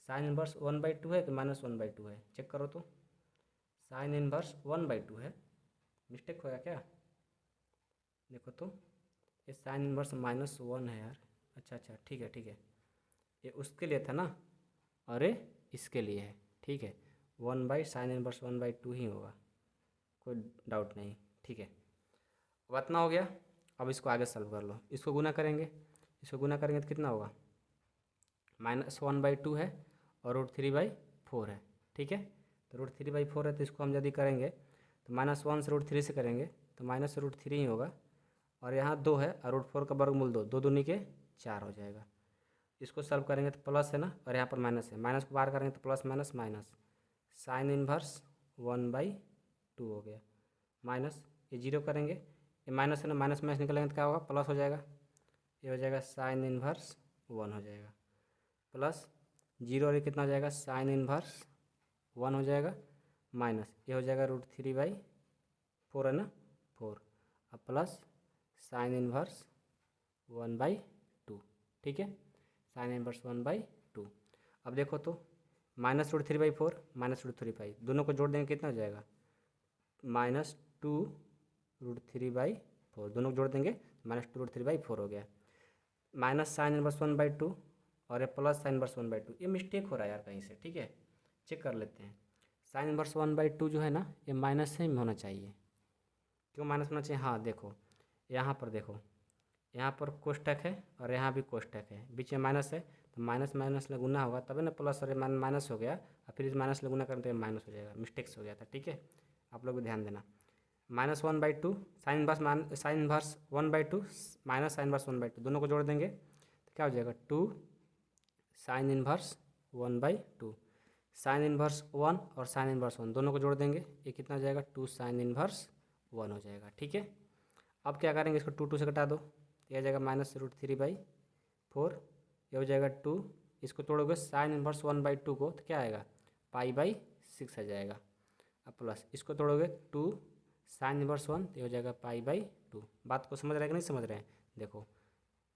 साइन इनवर्स 1/2 है कि -1/2 है, चेक करो तो साइन इनवर्स 1/2 है, मिस्टेक होगा क्या, देखो तो ये साइन इनवर्स -1 है यार, अच्छा ठीक है, ये उसके लिए था ना, अरे इसके लिए है। ठीक है, 1/sin इनवर्स 1/2 ही होगा, कोई डाउट नहीं। ठीक है, अब इतना हो गया, अब इसको आगे सॉल्व कर लो, इसको गुना करेंगे, तो कितना होगा -1/2 है और √3/4 है। ठीक है, तो √3/4 है तो इसको हम यदि करेंगे तो -1 से √3 से करेंगे तो -√3 ही होगा, और यहाँ 2 है और √4 का वर्गमूल 2, 2 दूनी के 4 हो जाएगा। इसको सॉल्व करेंगे तो प्लस है ना, और यहाँ पर माइनस है, माइनस को बाहर करेंगे तो plus minus minus, sign inverse 1/2 हो गया, माइनस ये 0 करेंगे, ये माइनस है ना, माइनस माइनस निकलेंगे तो क्या होगा प्लस हो जाएगा, ये हो जाएगा साइन इनवर्स 1 हो जाएगा, प्लस 0 और ये कितना हो जाएगा साइन इनवर्स 1 हो जाएगा, माइनस ये हो जाएगा √3/4 है ना 4, अब प्लस साइन इनवर्स 1/2। ठीक है, साइन इनवर्स 1/2। अब देखो तो -√3/4 -√3/, दोनों को जोड़ देंगे कितना हो जाएगा -2√3/4, दोनों को जोड़ देंगे -2√3/4 हो गया, माइनस साइन इनवर्स 1/2 और ये प्लस साइन इनवर्स 1/2। ये मिस्टेक हो रहा है यार कहीं से, ठीक है, चेक कर लेते हैं। साइन इनवर्स 1/2 जो है ना, ये माइनस से होना चाहिए। क्यों माइनस होना चाहिए? हाँ देखो, यहाँ पर देखो, यहाँ पर कोष्टक है और यहाँ भी कोष्टक है, बीच में माइनस है, तो माइनस माइनस में गुना होगा तभी ना प्लस, और माइनस हो गया और फिर इस माइनस से गुना करें तो माइनस हो जाएगा, मिस्टेक्स हो गया था, ठीक है, आप लोग भी ध्यान देना। -1/2 sign inverse 1/2 minus sign inverse 1/2 दोनों को जोड़ देंगे तो क्या हो जाएगा 2 साइन इनवर्स 1/2। साइन इनवर्स 1 और साइन इनवर्स 1 दोनों को जोड़ देंगे, ये कितना हो जाएगा 2 साइन इनवर्स 1 हो जाएगा, ठीक है। अब क्या करेंगे, इसको 2 से घटा दो, ये आ जाएगा -√3/4, ये हो जाएगा 2, इसको तोड़ोगे साइन इनवर्स 1/2 को तो क्या आएगा π/6 आ जाएगा। अब प्लस इसको तोड़ोगे 2 साइन इनवर्स 1 तो ये हो जाएगा π/2। बात को समझ रहे हैं कि नहीं समझ रहे हैं? देखो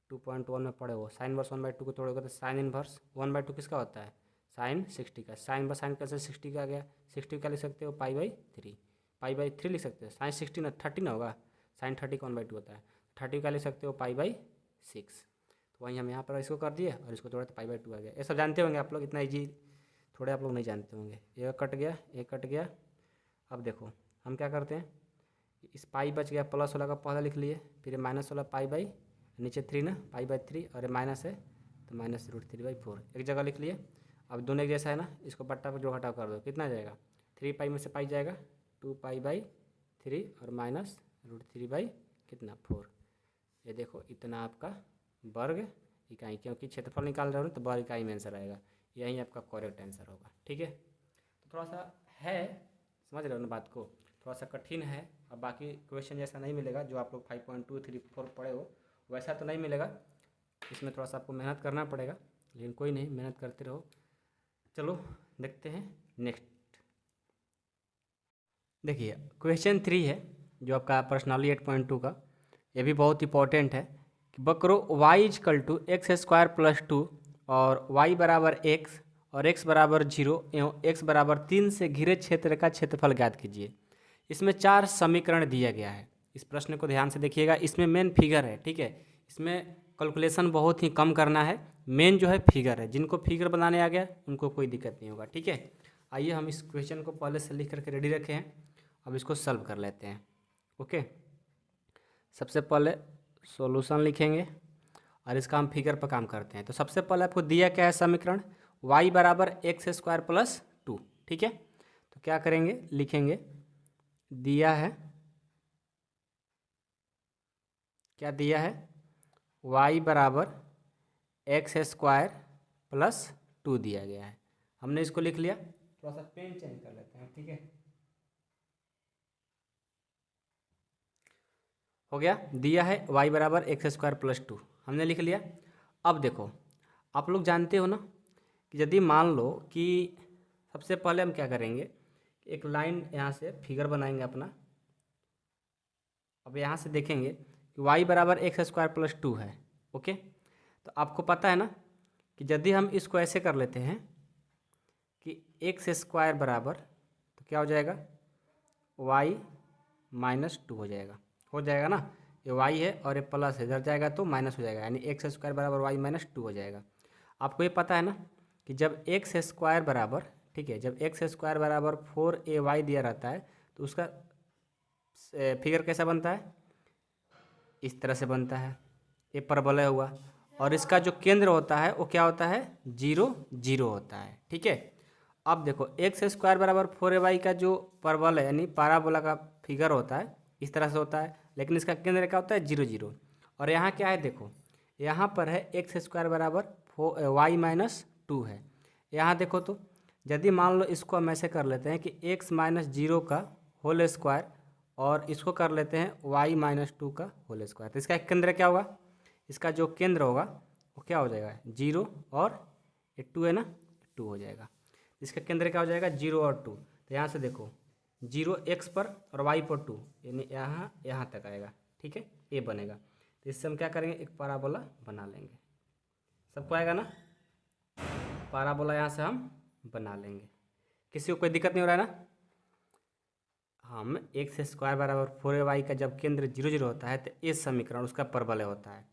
2.1 में पढ़े हो, साइन इनवर्स 1/2 को तोड़ोगे तो साइन इनवर्स 1/2 किसका होता है साइन 60 का, साइन इनवर्स साइन कैसे 60 का आ गया, 60 का लिख सकते हो π/3 लिख सकते हो, साइन 60 ना 30 ना होगा, साइन 30 का 1/2 होता है, 30 का लिख सकते हो π/6। तो वहीं हम यहाँ पर इसको कर दिए और इसको थोड़ा तो π/2 आ गया। ये सब जानते होंगे आप लोग, इतना ईजी थोड़े आप लोग नहीं जानते होंगे। ये कट गया, ये कट गया। अब देखो हम क्या करते हैं, इस पाई बच गया, प्लस वाला का पहला लिख लिए, फिर माइनस वाला π/, नीचे 3 ना π/3, और ये माइनस है तो -√3/4 एक जगह लिख लिए। अब दोनों एक जैसा है ना, इसको बट्टा पर जो घटाव कर दो, कितना जाएगा 3π में से पाई जाएगा 2π/3 और -√3/ कितना 4। ये देखो इतना आपका वर्ग इकाई, क्योंकि क्षेत्रफल निकाल रहे हो तो वर्ग इकाई में आंसर आएगा, यही आपका करेक्ट आंसर होगा, ठीक है। तो थोड़ा सा है, समझ रहे हो ना बात को, थोड़ा सा कठिन है। अब बाकी क्वेश्चन जैसा नहीं मिलेगा जो आप लोग 5.2, 3, 4 पढ़े हो वैसा तो नहीं मिलेगा, इसमें थोड़ा सा आपको मेहनत करना पड़ेगा, लेकिन कोई नहीं, मेहनत करते रहो। चलो देखते हैं नेक्स्ट। देखिए क्वेश्चन 3 है जो आपका पर्सनली 8.2 का, ये भी बहुत इंपॉर्टेंट है कि वक्रो y=x² + 2 और y = x और x = 0 एवं x = 3 से घिरे क्षेत्र का क्षेत्रफल ज्ञात कीजिए। इसमें 4 समीकरण दिया गया है। इस प्रश्न को ध्यान से देखिएगा, इसमें मेन फिगर है, ठीक है, इसमें कैलकुलेशन बहुत ही कम करना है, मेन जो है फिगर है। जिनको फिगर बनाने आ गया उनको कोई दिक्कत नहीं होगा, ठीक है। आइए हम इस क्वेश्चन को पहले से लिख करके रेडी रखे हैं, अब इसको सॉल्व कर लेते हैं। ओके, सबसे पहले सॉल्यूशन लिखेंगे और इसका हम फिगर पर काम करते हैं। तो सबसे पहले आपको दिया क्या है समीकरण, y = x² + 2, ठीक है। तो क्या करेंगे, लिखेंगे दिया है, क्या दिया है y = x² + 2 दिया गया है, हमने इसको लिख लिया। थोड़ा सा पेन चेंज कर लेते हैं, ठीक है, हो गया। दिया है y = x² + 2 हमने लिख लिया। अब देखो आप लोग जानते हो ना कि यदि मान लो कि सबसे पहले हम क्या करेंगे, एक लाइन यहाँ से फिगर बनाएंगे अपना। अब यहाँ से देखेंगे कि y = x² + 2 है, ओके। तो आपको पता है ना कि यदि हम इसको ऐसे कर लेते हैं कि x² बराबर, तो क्या हो जाएगा y - 2 हो जाएगा ना, ये y है और ये प्लस है, इधर जाएगा तो माइनस हो जाएगा, यानी x² = y - 2 हो जाएगा। आपको ये पता है ना कि जब x² बराबर, ठीक है, जब x² = 4ay दिया रहता है तो उसका फिगर कैसा बनता है, इस तरह से बनता है, ये परवलय हुआ, और इसका जो केंद्र होता है वो क्या होता है 0, 0 होता है, ठीक है। अब देखो x² = 4ay का जो परवलय यानी पैराबोला का फिगर होता है इस तरह से होता है, लेकिन इसका केंद्र क्या होता है 0, 0। और यहाँ क्या है, देखो यहाँ पर है x² = y - 2 है। यहाँ देखो तो यदि मान लो इसको हम ऐसे कर लेते हैं कि x - 0 का होल स्क्वायर और इसको कर लेते हैं y - 2 का होल स्क्वायर, तो इसका केंद्र क्या होगा, इसका जो केंद्र होगा वो क्या हो जाएगा 0 और ये 2 है ना, 2 हो जाएगा। इसका केंद्र क्या हो जाएगा 0 और 2। तो यहाँ से देखो 0 x पर और y पर 2, यानी यहाँ तक आएगा, ठीक है, ये बनेगा। तो इससे हम क्या करेंगे, एक पैराबोला बना लेंगे। सबको आएगा ना, पैराबोला यहाँ से हम बना लेंगे, किसी को कोई दिक्कत नहीं हो रहा है ना। हम x² = 4ay का जब केंद्र 0, 0 होता है तो ये समीकरण उसका परवलय होता है।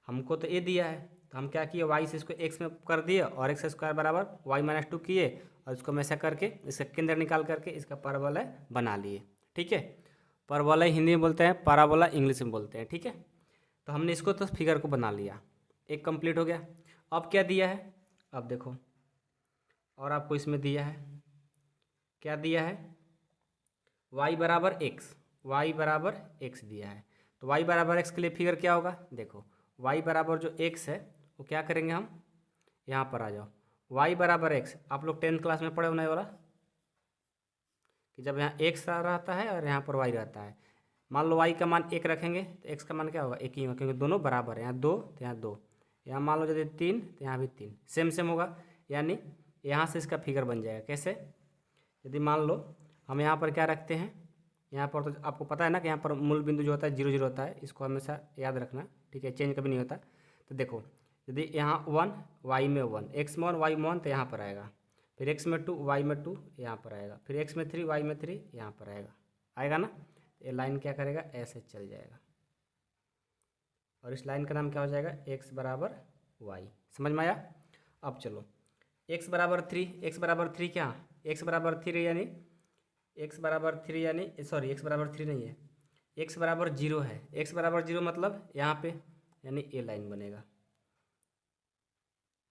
हमको तो ये दिया है तो हम क्या किए, वाई से इसको एक्स में कर दिए और एक्स स्क्वायर बराबर वाई माइनस 2 किए और इसको हमेशा करके इसका केंद्र निकाल करके इसका परवलय बना लिए। ठीक है, परवलय हिंदी में बोलते हैं, पाराबोला इंग्लिश में बोलते हैं। ठीक है, तो हमने इसको तो फिगर को बना लिया, एक कंप्लीट हो गया। अब क्या दिया है, अब देखो, और आपको इसमें दिया है, क्या दिया है, y बराबर एक्स, वाई बराबर एक्स दिया है। तो y बराबर एक्स के लिए फिगर क्या होगा, देखो y बराबर जो x है वो क्या करेंगे हम, यहाँ पर आ जाओ, y बराबर एक्स, आप लोग 10th क्लास में पढ़े होने वाला कि जब यहाँ x रहता है और यहाँ पर y रहता है, मान लो y का मान 1 रखेंगे तो x का मान क्या होगा, 1 ही होगा, क्योंकि दोनों बराबर है, यहाँ 2 तो यहाँ 2, यहाँ मान लो यदि 3 तो यहाँ भी 3, सेम सेम होगा, यानी यहाँ से इसका फिगर बन जाएगा। कैसे, यदि मान लो हम यहाँ पर क्या रखते हैं, यहाँ पर तो आपको पता है ना कि यहाँ पर मूल बिंदु जो होता है 0 0 होता है, इसको हमेशा याद रखना। ठीक है, चेंज कभी नहीं होता। तो देखो यदि यहाँ 1 y में 1, x में 1 y में 1 तो यहाँ पर आएगा, फिर x में 2 y में 2 यहाँ पर आएगा, फिर x में 3 y में 3 यहाँ पर आएगा ना। ये लाइन क्या करेगा, ऐसे चल जाएगा और इस लाइन का नाम क्या हो जाएगा, x बराबर y। समझ में आया। अब चलो x बराबर 3, x बराबर 3 क्या, x बराबर 3 यानी x बराबर 3 यानी सॉरी x बराबर 3 नहीं है, x बराबर 0 है। x बराबर 0 मतलब यहाँ पे यानी ए लाइन बनेगा।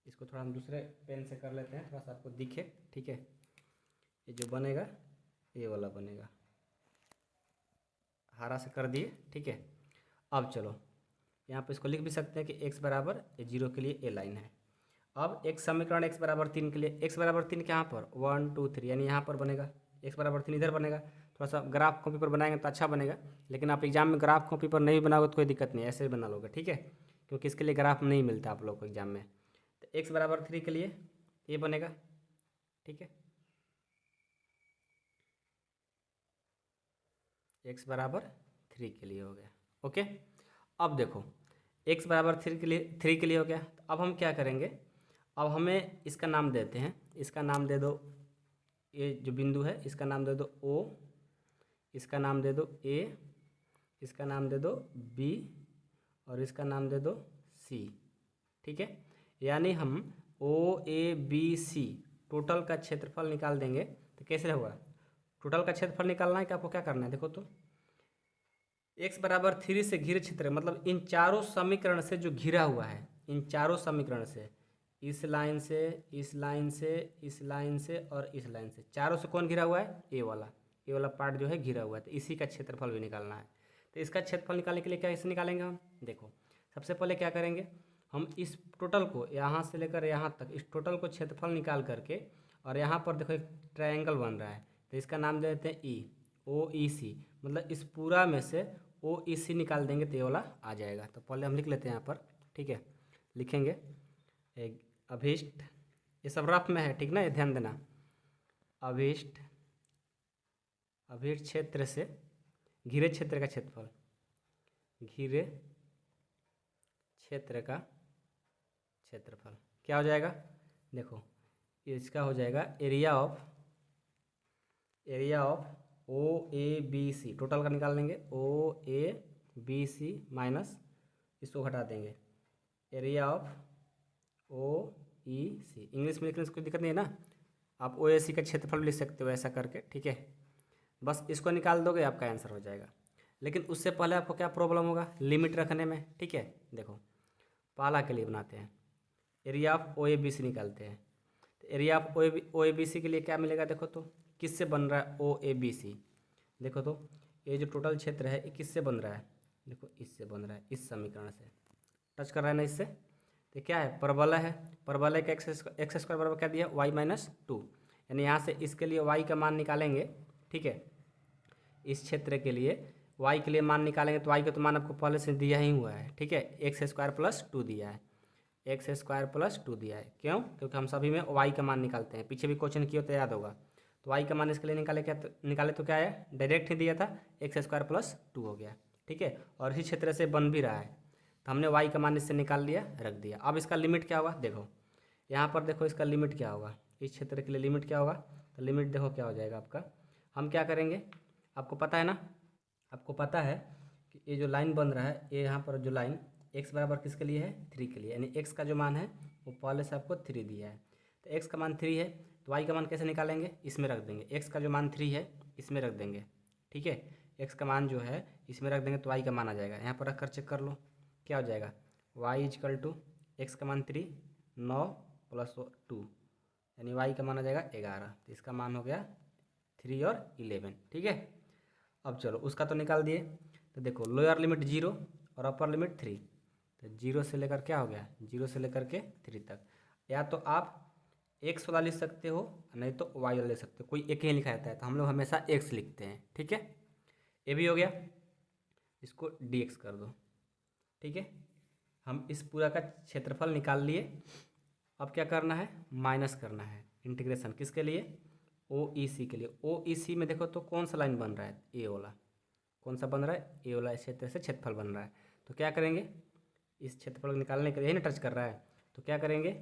इसको थोड़ा हम दूसरे पेन से कर लेते हैं, थोड़ा सा आपको दिखे। ठीक है, ये जो बनेगा ये वाला बनेगा, हरा से कर दिए। ठीक है, अब चलो यहाँ पे इसको लिख भी सकते हैं कि x बराबर 0 के लिए ए लाइन है। अब एक समीकरण x बराबर 3 के लिए, x बराबर 3 कहाँ पर, 1 2 3 यानी यहाँ पर बनेगा, x बराबर 3 इधर बनेगा। थोड़ा सा ग्राफ कॉपी पर बनाएंगे तो अच्छा बनेगा, लेकिन आप एग्जाम में ग्राफ कॉपी पर नहीं बनाओगे तो कोई दिक्कत नहीं, ऐसे ही बना लोगे। ठीक है, क्योंकि इसके लिए ग्राफ नहीं मिलता आप लोग को एग्जाम में। तो x बराबर 3 के लिए ये बनेगा। ठीक है, x बराबर 3 के लिए हो गया। ओके, अब देखो x बराबर 3 के लिए हो गया। तो अब हम क्या करेंगे, अब हमें इसका नाम देते हैं, इसका नाम दे दो, ये जो बिंदु है इसका नाम दे दो O, इसका नाम दे दो A, इसका नाम दे दो B और इसका नाम दे दो C। ठीक है, यानी हम OABC टोटल का क्षेत्रफल निकाल देंगे। तो कैसे होगा, टोटल का क्षेत्रफल निकालना है कि आपको क्या करना है, देखो तो x बराबर 3 से घिरे क्षेत्र, मतलब इन चारों समीकरण से जो घिरा हुआ है, इन चारों समीकरण से, इस लाइन से, इस लाइन से, इस लाइन से और इस लाइन से, चारों से कौन घिरा हुआ है, ए वाला पार्ट जो है घिरा हुआ है। तो इसी का क्षेत्रफल भी निकालना है। तो इसका क्षेत्रफल निकालने के लिए क्या इसे निकालेंगे हम, देखो सबसे पहले क्या करेंगे, हम इस टोटल को यहाँ से लेकर यहाँ तक, इस टोटल को क्षेत्रफल निकाल करके, और यहाँ पर देखो एक ट्रायंगल बन रहा है तो इसका नाम दे देते हैं ई, OEC, मतलब इस पूरा में से OEC निकाल देंगे तो ये वाला आ जाएगा। तो पहले हम लिख लेते हैं यहाँ पर। ठीक है, लिखेंगे एक अभिष्ट, ये सब रफ में है, ठीक ना, ये ध्यान देना, अभिष्ट क्षेत्र से घिरे क्षेत्र का क्षेत्रफल, घिरे क्षेत्र का क्षेत्रफल क्या हो जाएगा, देखो इसका हो जाएगा एरिया ऑफ OABC, टोटल का निकाल लेंगे, OABC माइनस इसको घटा देंगे एरिया ऑफ OEC। इंग्लिश में लिखने से कोई दिक्कत नहीं है ना, आप OAC का क्षेत्रफल भी लिख सकते हो ऐसा करके। ठीक है, बस इसको निकाल दोगे आपका आंसर हो जाएगा। लेकिन उससे पहले आपको क्या प्रॉब्लम होगा, लिमिट रखने में। ठीक है, देखो पहला के लिए बनाते हैं, एरिया ऑफ OABC निकालते हैं। तो एरिया ऑफ OABC के लिए क्या मिलेगा, देखो तो किससे बन रहा है OABC, देखो तो ये जो टोटल क्षेत्र है ये किससे बन रहा है, देखो इससे बन रहा है, इस समीकरण से टच कर रहा है ना इससे। तो क्या है, परवलय है, परवलय का एक्स स्क्वायर बराबर क्या दिया, y माइनस 2, यानी यहाँ से इसके लिए y का मान निकालेंगे। ठीक है, इस क्षेत्र के लिए y के लिए मान निकालेंगे तो y का तो मान आपको पहले से दिया ही हुआ है। ठीक है, एक्स स्क्वायर प्लस 2 दिया है, एक्स स्क्वायर प्लस 2 दिया है, क्यों, क्योंकि हम सभी में y का मान निकालते हैं, पीछे भी क्वेश्चन किया तो याद होगा। तो y का मान इसके लिए निकाले तो क्या है, डायरेक्ट ही दिया था, एक्स स्क्वायर प्लस 2 हो गया। ठीक है, और इसी क्षेत्र से बन भी रहा है तो हमने y का मान इससे निकाल लिया, रख दिया। अब इसका लिमिट क्या होगा, देखो यहाँ पर देखो इसका लिमिट क्या होगा, इस क्षेत्र के लिए लिमिट क्या होगा, तो लिमिट देखो क्या हो जाएगा आपका, हम क्या करेंगे, आपको पता है ना, आपको पता है कि ये जो लाइन बन रहा है, ये यहाँ पर जो लाइन एक्स बराबर किसके लिए है, 3 के लिए, यानी एक्स का जो मान है वो पहले से आपको 3 दिया है। तो एक्स का मान 3 है तो वाई का मान कैसे निकालेंगे, इसमें रख देंगे। एक्स का जो मान 3 है इसमें रख देंगे, ठीक है। एक्स का मान जो है इसमें रख देंगे तो वाई का मान आ जाएगा। यहाँ पर रख कर चेक कर लो क्या हो जाएगा, वाई इजकल टू एक्स का मान 3, 9 प्लस 2, यानी वाई का मान आ जाएगा 11। तो इसका मान हो गया 3 और 11, ठीक है। अब चलो उसका तो निकाल दिए। तो देखो लोअर लिमिट 0 और अपर लिमिट 3, तो 0 से लेकर क्या हो गया, 0 से लेकर के 3 तक। या तो आप एक्स वाला लिख सकते हो, नहीं तो वाई वाला ले सकते हो, कोई एक ही लिखा जाता है तो हम लोग हमेशा एक्स लिखते हैं, ठीक है। ये भी हो गया, इसको डी एक्स कर दो, ठीक है। हम इस पूरा का क्षेत्रफल निकाल लिए। अब क्या करना है, माइनस करना है, इंटीग्रेशन किसके लिए, ओ ई सी के लिए। ओ ई सी में देखो तो कौन सा लाइन बन रहा है, ए वाला, कौन सा बन रहा है, ए वाला। इस क्षेत्र से क्षेत्रफल बन रहा है तो क्या करेंगे, इस क्षेत्रफल को निकालने के लिए यही ना टच कर रहा है, तो क्या करेंगे,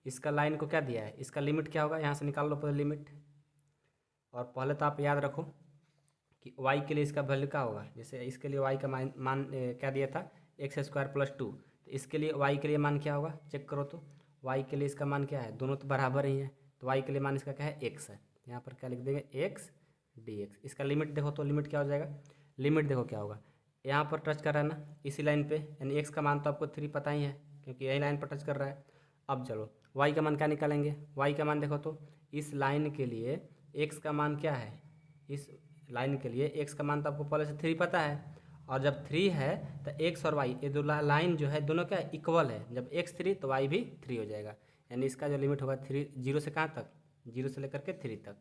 इसका लाइन को क्या दिया है, इसका लिमिट क्या होगा, यहाँ से निकाल लो पहले लिमिट। और पहले तो आप याद रखो कि y के लिए इसका वैल्यू क्या होगा, जैसे इसके लिए y का मान क्या दिया था, एक्स स्क्वायर प्लस 2, तो इसके लिए y के लिए मान क्या होगा, चेक करो तो y के लिए इसका मान क्या है, दोनों तो बराबर ही है, तो y के लिए मान इसका क्या है, x है। यहाँ पर क्या लिख देंगे, x dx। इसका लिमिट देखो तो लिमिट क्या हो जाएगा, लिमिट देखो क्या होगा, यहाँ पर टच कर रहा है ना इसी लाइन पे, यानी x का मान तो आपको 3 पता ही है क्योंकि यही लाइन पर टच कर रहा है। अब चलो y का मान क्या निकालेंगे, y का मान देखो तो इस लाइन के लिए x का मान क्या है, इस लाइन के लिए x का मान तो आपको पहले से 3 पता है, और जब 3 है तो x और y ये दो लाइन जो है दोनों क्या इक्वल है, जब x 3 तो y भी 3 हो जाएगा। यानी इसका जो लिमिट होगा 3, 0 से कहाँ तक, 0 से लेकर के 3 तक,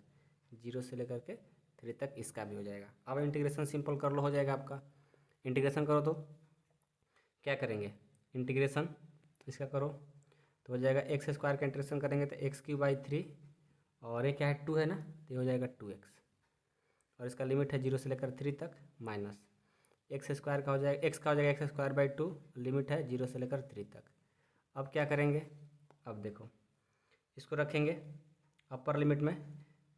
0 से लेकर के 3 तक इसका भी हो जाएगा। अब इंटीग्रेशन सिंपल कर लो, हो जाएगा आपका। इंटीग्रेशन करो तो क्या करेंगे, इंटीग्रेशन इसका करो तो हो जाएगा एक्स स्क्वायर का इंटीग्रेशन करेंगे तो एक्स क्यूब बाई 3, और ये क्या है 2 है ना, तो ये हो जाएगा 2x, और इसका लिमिट है 0 से लेकर 3 तक, माइनस एक्स स्क्वायर का हो जाएगा, एक्स का हो जाएगा एक्स स्क्वायर बाई 2, लिमिट है 0 से लेकर 3 तक। अब क्या करेंगे, अब देखो इसको रखेंगे अपर लिमिट में,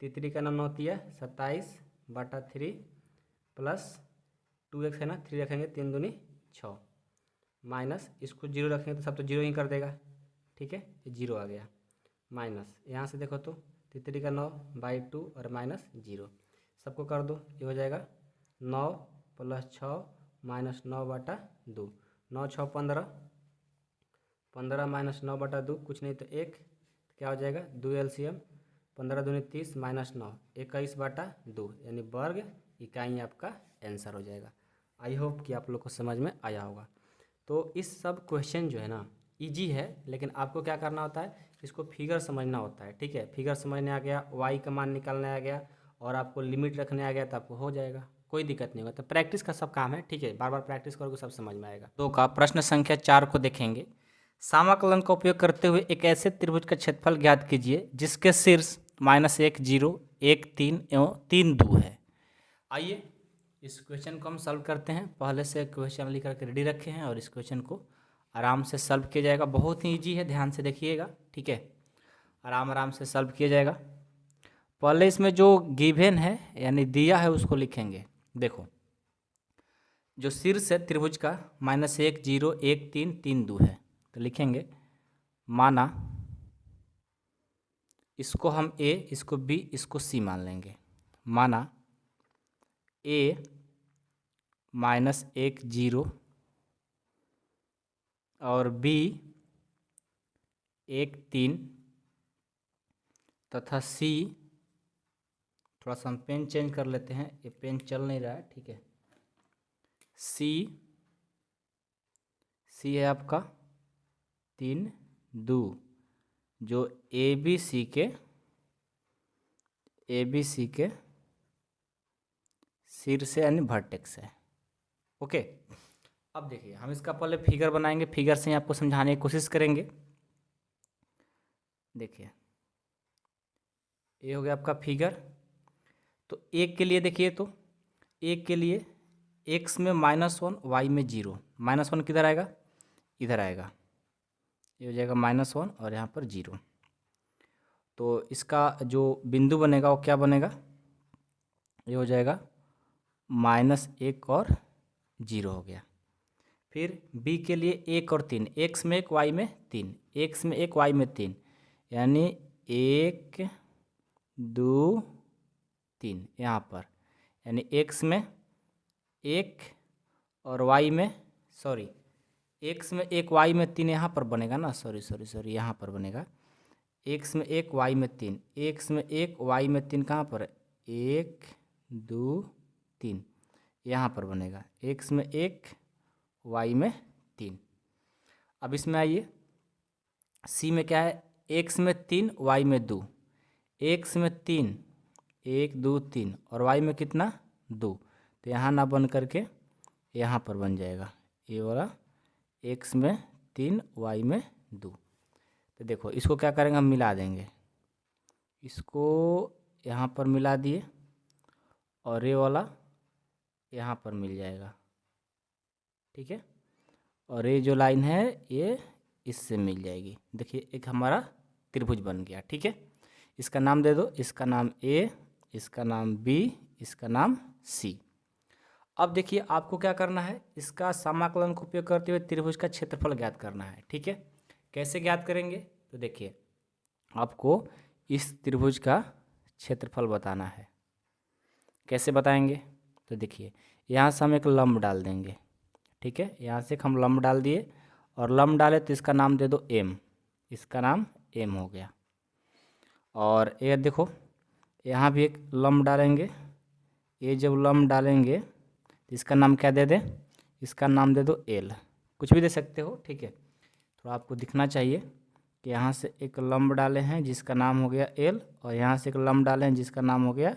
3 का 9 होती है 27/3 प्लस 2x है ना, 3 रखेंगे 3 दूनी 6, माइनस इसको 0 रखेंगे तो सब तो 0 ही कर देगा, ठीक है, ये 0 आ गया, माइनस यहाँ से देखो तो 3 का 9/2 और माइनस 0, सबको कर दो, ये हो जाएगा 9 प्लस 6 माइनस 9/2, 9 6 15, 15 माइनस 9/2 कुछ नहीं तो 1, क्या हो जाएगा 2 LCM, 15 दूनी 30 माइनस 9 21/2, यानी वर्ग इकाई आपका आंसर हो जाएगा। आई होप कि आप लोग को समझ में आया होगा। तो इस सब क्वेश्चन जो है ना इजी है, लेकिन आपको क्या करना होता है, इसको फिगर समझना होता है, ठीक है। फिगर समझने आ गया, वाई का मान निकालने आ गया, और आपको लिमिट रखने आ गया तो आपको हो जाएगा, कोई दिक्कत नहीं होगा। तो प्रैक्टिस का सब काम है, ठीक है, बार बार प्रैक्टिस करोगे सब समझ में आएगा। तो का प्रश्न संख्या 4 को देखेंगे। समाकलन का उपयोग करते हुए एक ऐसे त्रिभुज का क्षेत्रफल ज्ञात कीजिए जिसके शीर्ष -1 0 1 3 एवं 3 2 है। आइए इस क्वेश्चन को हम सॉल्व करते हैं। पहले से क्वेश्चन लिख करके रेडी रखे हैं और इस क्वेश्चन को आराम से सॉल्व किया जाएगा। बहुत ही ईजी है, ध्यान से देखिएगा, ठीक है, आराम आराम से सॉल्व किया जाएगा। पहले इसमें जो गिवन है यानी दिया है उसको लिखेंगे। देखो जो शीर्ष है त्रिभुज का -1 0 1 3 3 2 है, तो लिखेंगे माना, इसको हम ए, इसको बी, इसको सी मान लेंगे। माना a -1 0 और b 1 3 तथा c, थोड़ा सा हम पेन चेंज कर लेते हैं, ये पेन चल नहीं रहा है, ठीक है। c है आपका 3 2, जो ए बी सी के शीर्ष यानी वर्टेक्स है, ओके। अब देखिए हम इसका पहले फिगर बनाएंगे, फिगर से ही आपको समझाने की कोशिश करेंगे। देखिए ये हो गया आपका फिगर। तो एक के लिए देखिए, तो एक के लिए x में -1 y में 0, -1 किधर आएगा, इधर आएगा, ये हो जाएगा -1 और यहाँ पर 0। तो इसका जो बिंदु बनेगा वो क्या बनेगा, ये हो जाएगा -1 और 0 हो गया। फिर बी के लिए 1 और 3, एक्स में 1 वाई में 3, एक्स में 1 वाई में 3, यानी 1 2 3 यहाँ पर, यानी एक्स में 1 और वाई में एक्स में 1 वाई में 3 यहाँ पर बनेगा ना, सॉरी यहाँ पर बनेगा, एक्स में 1 वाई में 3, एक्स में 1 वाई में 3 कहाँ पर है, 1 2 3 यहाँ पर बनेगा, एक्स में 1 वाई में 3। अब इसमें आइए, सी में क्या है, एक्स में 3 वाई में 2, एक्स में 3 1 2 3 और वाई में कितना 2, तो यहाँ ना बन करके यहाँ पर बन जाएगा ये वाला, एक्स में 3 वाई में 2। तो देखो इसको क्या करेंगे, हम मिला देंगे, इसको यहाँ पर मिला दिए और ये वाला यहाँ पर मिल जाएगा, ठीक है। और ये जो लाइन है ये इससे मिल जाएगी। देखिए एक हमारा त्रिभुज बन गया, ठीक है। इसका नाम दे दो, इसका नाम ए, इसका नाम बी, इसका नाम सी। अब देखिए आपको क्या करना है, इसका समाकलन का उपयोग करते हुए त्रिभुज का क्षेत्रफल ज्ञात करना है, ठीक है। कैसे ज्ञात करेंगे, तो देखिए आपको इस त्रिभुज का क्षेत्रफल बताना है। कैसे बताएंगे, तो देखिए यहाँ से हम एक लंब डाल देंगे, ठीक है। यहाँ से हम लंब डाल दिए और लंब डाले तो इसका नाम दे दो एम, इसका नाम एम हो गया। और ये देखो यहाँ भी एक लंब डालेंगे, ये जब लंब डालेंगे तो इसका नाम क्या दे दें, इसका नाम दे दो एल, कुछ भी दे सकते हो, ठीक है। तो आपको दिखना चाहिए कि यहाँ से एक लंब डाले हैं जिसका नाम हो गया एल, और यहाँ से एक लंब डाले हैं जिसका नाम हो गया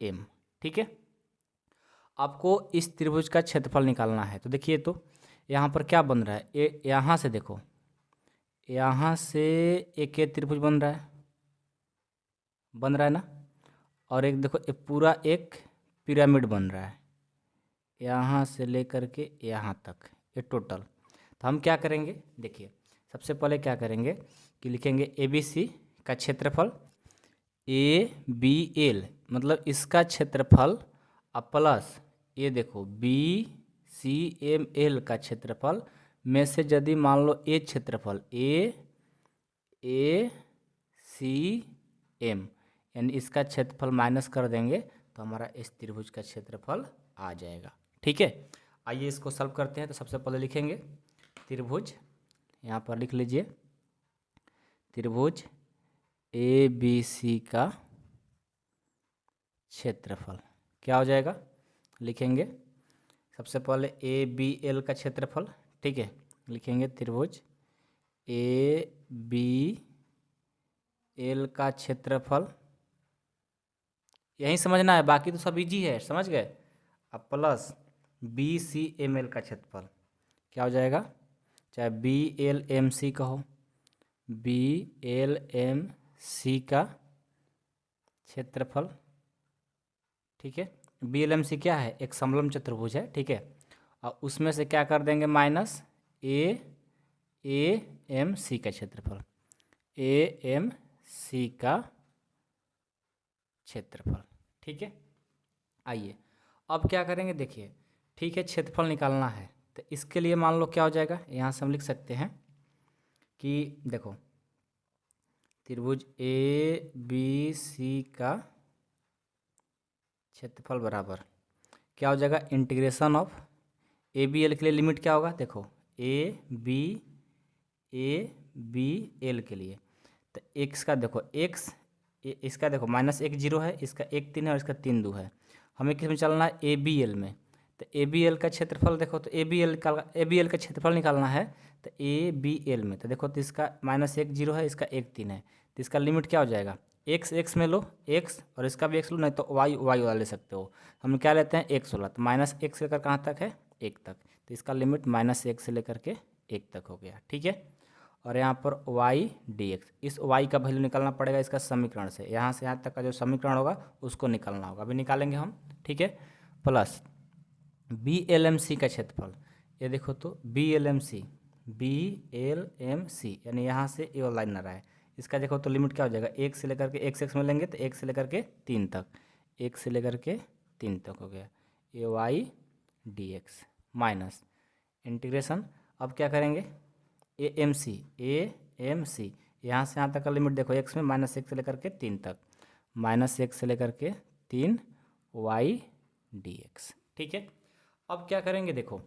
एम, ठीक है। आपको इस त्रिभुज का क्षेत्रफल निकालना है। तो देखिए तो यहाँ पर क्या बन रहा है, यहाँ से देखो, यहाँ से एक ये त्रिभुज बन रहा है ना, और एक देखो ये पूरा एक पिरामिड बन रहा है, यहाँ से लेकर के यहाँ तक ये टोटल। तो हम क्या करेंगे, देखिए सबसे पहले क्या करेंगे कि लिखेंगे ए बी सी का क्षेत्रफल, ए बी एल मतलब इसका क्षेत्रफल, अब प्लस ये देखो बी सी एम एल का क्षेत्रफल में से यदि मान लो ए क्षेत्रफल ए सी एम, यानी इसका क्षेत्रफल माइनस कर देंगे तो हमारा इस त्रिभुज का क्षेत्रफल आ जाएगा, ठीक है। आइए इसको सॉल्व करते हैं। तो सबसे पहले लिखेंगे त्रिभुज, यहाँ पर लिख लीजिए त्रिभुज ए बी सी का क्षेत्रफल क्या हो जाएगा, लिखेंगे सबसे पहले ए बी एल का क्षेत्रफल, ठीक है। लिखेंगे त्रिभुज ए बी एल का क्षेत्रफल, यही समझना है, बाकी तो सब इजी है, समझ गए। अब plus B C M L का क्षेत्रफल क्या हो जाएगा, चाहे बी एल एम सी कहो, बी एल एम सी का क्षेत्रफल, ठीक है। बी एल एम सी क्या है, एक समलंब चतुर्भुज है, ठीक है। और उसमें से क्या कर देंगे माइनस ए एम सी का क्षेत्रफल, ए एम सी का क्षेत्रफल, ठीक है। आइए अब क्या करेंगे, देखिए ठीक है क्षेत्रफल निकालना है, तो इसके लिए मान लो क्या हो जाएगा, यहाँ से हम लिख सकते हैं कि देखो त्रिभुज ए बी सी का क्षेत्रफल बराबर क्या हो जाएगा, integration of A B L के लिए लिमिट क्या होगा, देखो ए बी एल के लिए, तो एक्स का देखो एक्स, इसका देखो माइनस 1 0 है, इसका 1 3 है और इसका 3 2 है। हमें किस में चलना है, ए बी एल में। तो ए बी एल का क्षेत्रफल देखो, तो ए बी एल का क्षेत्रफल निकालना है, तो ए बी एल में तो देखो तो इसका माइनस 1 0 है, इसका 1 3 है, तो इसका लिमिट क्या हो जाएगा, एक्स में लो एक्स, और इसका भी एक्स लो, नहीं तो वाई वाला ले सकते हो। हम क्या लेते हैं एक्स वाला, तो माइनस 1 से लेकर कहाँ तक है 1 तक, तो इसका लिमिट माइनस 1 से लेकर के 1 तक हो गया, ठीक है। और यहाँ पर y dx, इस y का वैल्यू निकालना पड़ेगा इसका समीकरण से यहाँ तक का जो समीकरण होगा उसको निकालना होगा, अभी निकालेंगे हम, ठीक है। Plus B L M C का क्षेत्रफल, ये देखो तो बी एल एम सी यानी यहाँ से ये लाइन आ रहा है, इसका देखो तो लिमिट क्या हो जाएगा, 1 से लेकर के x में लेंगे तो 1 से लेकर के 3 तक, 1 से लेकर के 3 तक हो गया, A Y D X minus integration. अब क्या करेंगे, ए एम सी यहाँ से यहाँ तक का लिमिट देखो, एक्स में -1 से लेकर के 3 तक, -1 से लेकर के 3 वाई डी एक्स। ठीक है, अब क्या करेंगे, देखो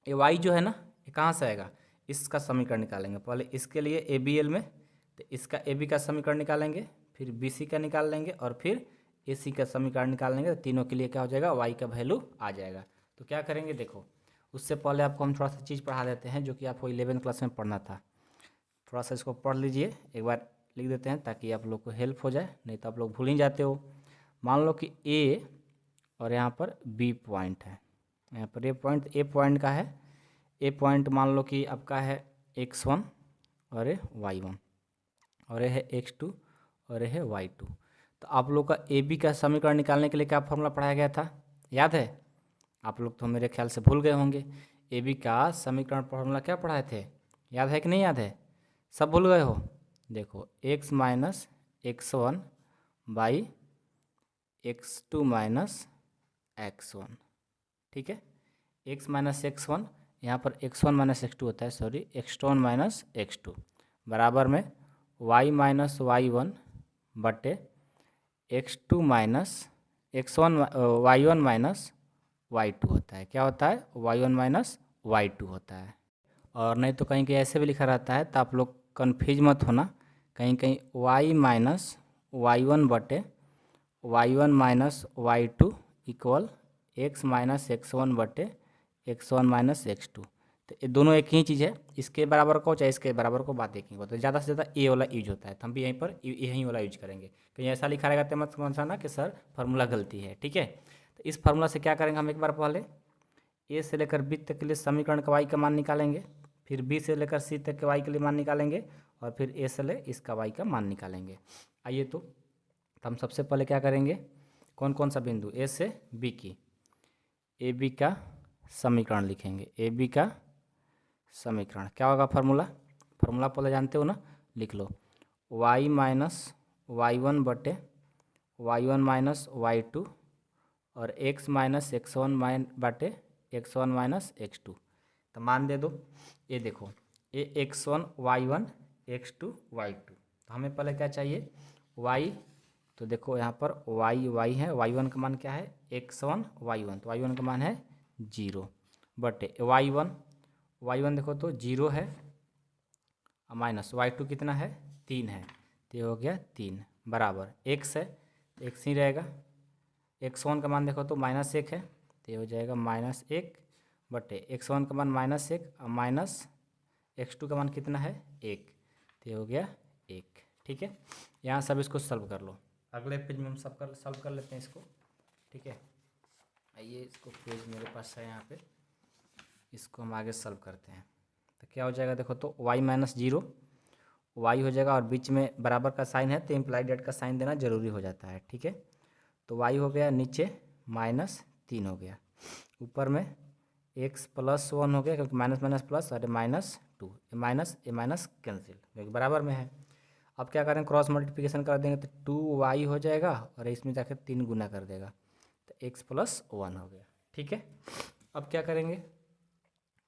ये वाई जो है ना, ये कहाँ से आएगा, इसका समीकरण निकालेंगे। पहले इसके लिए ए बी एल में, तो इसका ए बी का समीकरण निकालेंगे, फिर बी सी का निकाल लेंगे, और फिर ए सी का समीकरण निकाल लेंगे। तो तीनों के लिए क्या हो जाएगा, वाई का वैल्यू आ जाएगा। तो क्या करेंगे, देखो उससे पहले आपको हम थोड़ा सा चीज़ पढ़ा देते हैं जो कि आपको 11वीं क्लास में पढ़ना था। थोड़ा सा इसको पढ़ लीजिए, एक बार लिख देते हैं ताकि आप लोग को हेल्प हो जाए, नहीं तो आप लोग भूल ही जाते हो। मान लो कि ए और यहाँ पर बी पॉइंट है, यहाँ पर ए पॉइंट का है, ए पॉइंट मान लो कि आपका है x1 और ये y1, और ये है x2 और ये है y2। तो आप लोग का ए बी का समीकरण निकालने के लिए क्या फॉर्मूला पढ़ाया गया था, याद है? आप लोग तो मेरे ख्याल से भूल गए होंगे। ए बी का समीकरण फॉर्मूला क्या पढ़ाए थे, याद है कि नहीं याद है? सब भूल गए हो? देखो x minus x1 by x2 minus x1। ठीक है, x माइनस x1, यहाँ पर x1 माइनस x2 होता है, सॉरी x1 माइनस x2 बराबर में y माइनस y1 बटे x2 minus x1 y1 minus y2 होता है। क्या होता है, y1 माइनस y2 होता है। और नहीं तो कहीं कहीं ऐसे भी लिखा रहता है, तो आप लोग कन्फ्यूज मत होना, कहीं कहीं y माइनस y1 बटे y1 minus y2 equal x minus x1 बटे x1 माइनस x2। तो ये दोनों एक ही चीज़ है, इसके बराबर को चाहे इसके बराबर को बात एक ही होता है। ज़्यादा से ज़्यादा ए वाला यूज होता है, तो हम भी यहीं पर यही वाला यूज करेंगे। कहीं ऐसा लिखा रहेगा तो मत समझना कि सर फार्मूला गलती है। ठीक है, तो इस फार्मूला से क्या करेंगे हम, एक बार पहले ए से लेकर बी तक के लिए समीकरण का वाई का मान निकालेंगे, फिर बी से लेकर सी तक के वाई के लिए मान निकालेंगे, और फिर ए से ले इसका वाई का मान निकालेंगे। आइए तो हम सबसे पहले क्या करेंगे, कौन कौन सा बिंदु ए से बी की ए बी का समीकरण लिखेंगे। ए बी का समीकरण क्या होगा, फार्मूला पहले जानते हो ना, लिख लो y माइनस y1 बटे y1 माइनस y2 और x माइनस x1 बटे x1 माइनस x2। तो मान दे दो, ये देखो ये x1 y1 x2 y2। तो हमें पहले क्या चाहिए, y। तो देखो यहाँ पर y है, y1 का मान क्या है x1 y1, तो y1 का मान है 0 बटे y1 देखो तो 0 है, माइनस y2 कितना है 3 है, तो ये हो गया 3 बराबर x है, तो x ही रहेगा। x1 का मान देखो तो -1 है, तो ये हो जाएगा -1 बटे x1 का मान -1 और माइनस x2 का मान कितना है 1, तो ये हो गया 1। ठीक है, यहाँ सब इसको सॉल्व कर लो, अगले पेज में हम सब सॉल्व कर लेते हैं इसको। ठीक है, आइए इसको पेज मेरे पास है यहाँ पे, इसको हम आगे सॉल्व करते हैं। तो क्या हो जाएगा, देखो तो y माइनस 0 y हो जाएगा, और बीच में बराबर का साइन है तो इम्प्लाइड डेट का साइन देना जरूरी हो जाता है। ठीक है, तो y हो गया नीचे -3 हो गया, ऊपर में x + 1 हो गया, क्योंकि माइनस माइनस प्लस और -2, ए माइनस कैंसिल क्योंकि बराबर में है। अब क्या करें, क्रॉस मल्टीप्लिकेशन कर देंगे तो 2y हो जाएगा, और इसमें जाकर 3 गुना कर देगा, तो x + 1 हो गया। ठीक है, अब क्या करेंगे,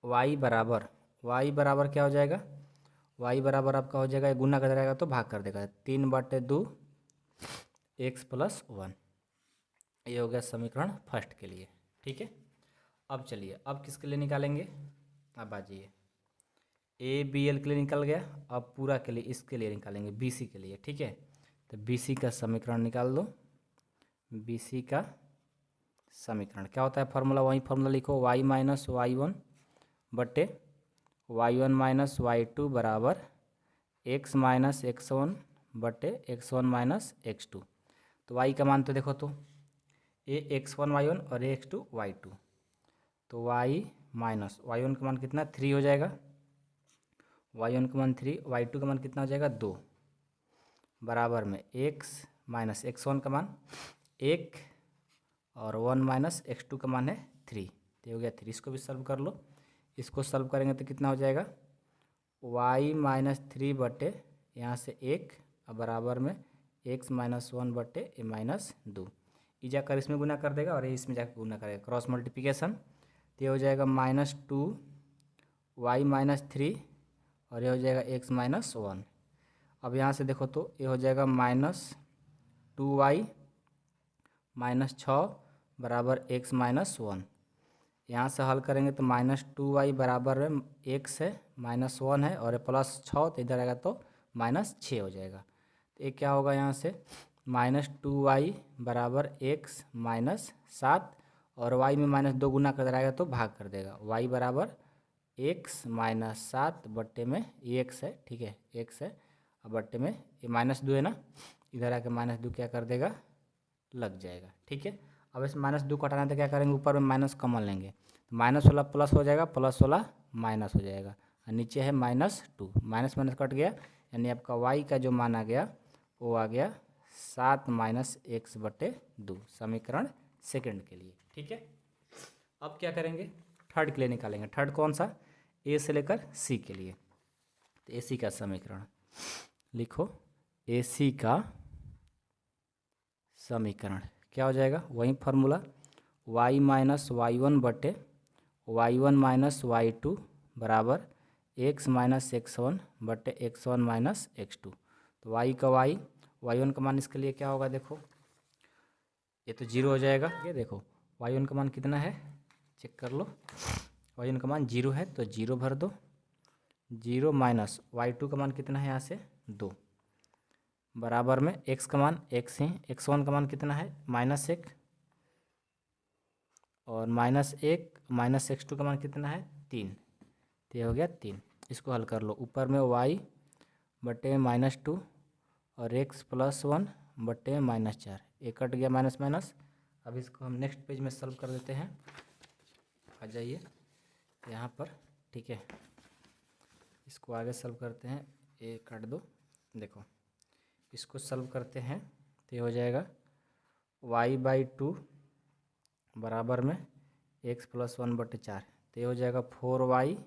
y बराबर क्या हो जाएगा, y बराबर आपका हो जाएगा, गुना कर देगा तो भाग कर देगा, 3/2 x + 1। ये हो गया समीकरण फर्स्ट के लिए। ठीक है, अब चलिए अब किसके लिए निकालेंगे, अब आ जाइए ए बी एल के लिए निकल गया, अब पूरा के लिए इसके लिए निकालेंगे बी सी के लिए। ठीक है, तो बी सी का समीकरण निकाल दो। बी सी का समीकरण क्या होता है, फार्मूला वही फार्मूला लिखो, y माइनस y1 बटे y1 माइनस y2 बराबर x माइनस x1 बटे x1 माइनस x2। तो y का मान तो देखो तो ये x1 y1 और ये x2 y2, तो y माइनस y1 का मान कितना 3 हो जाएगा, y1 का मान 3, y2 का मान कितना हो जाएगा 2 बराबर में x माइनस x1 का मान 1 और 1 माइनस x2 का मान है 3, तो हो गया 3। इसको भी सॉल्व कर लो, इसको सॉल्व करेंगे तो कितना हो जाएगा y माइनस 3 बटे यहाँ से 1 और बराबर में x माइनस 1 बटे ए माइनस 2, ये जाकर इसमें गुना कर देगा और ये इसमें जाकर गुना करेगा, क्रॉस मल्टीप्लिकेशन, तो ये हो जाएगा -2 वाई माइनस 3 और ये हो जाएगा एक्स माइनस 1। अब यहाँ से देखो तो ये हो जाएगा -2y -6 बराबर एक्स माइनस 1। यहाँ से हल करेंगे तो -2y बराबर में एक्स है, -1 है और +6 तो इधर आएगा तो -6 हो जाएगा। तो ये क्या होगा यहाँ से -2y बराबर एक्स -7 और y में -2 गुना कर आएगा तो भाग कर देगा। y बराबर एक्स -7 बट्टे में ये एक्स है, ठीक है, एक्स है और बट्टे में ये -2 है ना, इधर आके -2 क्या कर देगा, लग जाएगा। ठीक है, अब इस -2 को हटाना तो क्या करेंगे, ऊपर में माइनस कॉमन लेंगे तो माइनस वाला प्लस हो जाएगा, प्लस वाला माइनस हो जाएगा और नीचे है -2, माइनस माइनस कट गया, यानी आपका y का जो मान आ गया वो आ गया 7 - x बटे 2, समीकरण सेकंड के लिए। ठीक है, अब क्या करेंगे, थर्ड के लिए निकालेंगे। थर्ड कौन सा, ए से लेकर सी के लिए। तो ए सी का समीकरण लिखो, ए सी का समीकरण क्या हो जाएगा, वही फार्मूला y माइनस y1 बटे y1 माइनस y2 बराबर x माइनस x1 बटे x1 माइनस x2। तो y का y1 का मान इसके लिए क्या होगा, देखो ये तो 0 हो जाएगा। ये देखो y1 का मान कितना है, चेक कर लो, y1 का मान 0 है तो 0 भर दो, 0 माइनस y2 का मान कितना है यहाँ से 2 बराबर में x का मान x है, x1 का मान कितना है -1 और -1 माइनस x2 का मान कितना है 3, तो ये हो गया 3। इसको हल कर लो, ऊपर में y बटे -2 और x + 1 बटे -4, ये कट गया माइनस माइनस। अब इसको हम नेक्स्ट पेज में सॉल्व कर देते हैं, आ जाइए यहाँ पर। ठीक है, इसको आगे सॉल्व करते हैं, ये काट दो, देखो इसको सॉल्व करते हैं तो ये हो जाएगा y/2 बराबर में x + 1 बटे 4, तो ये हो जाएगा 4y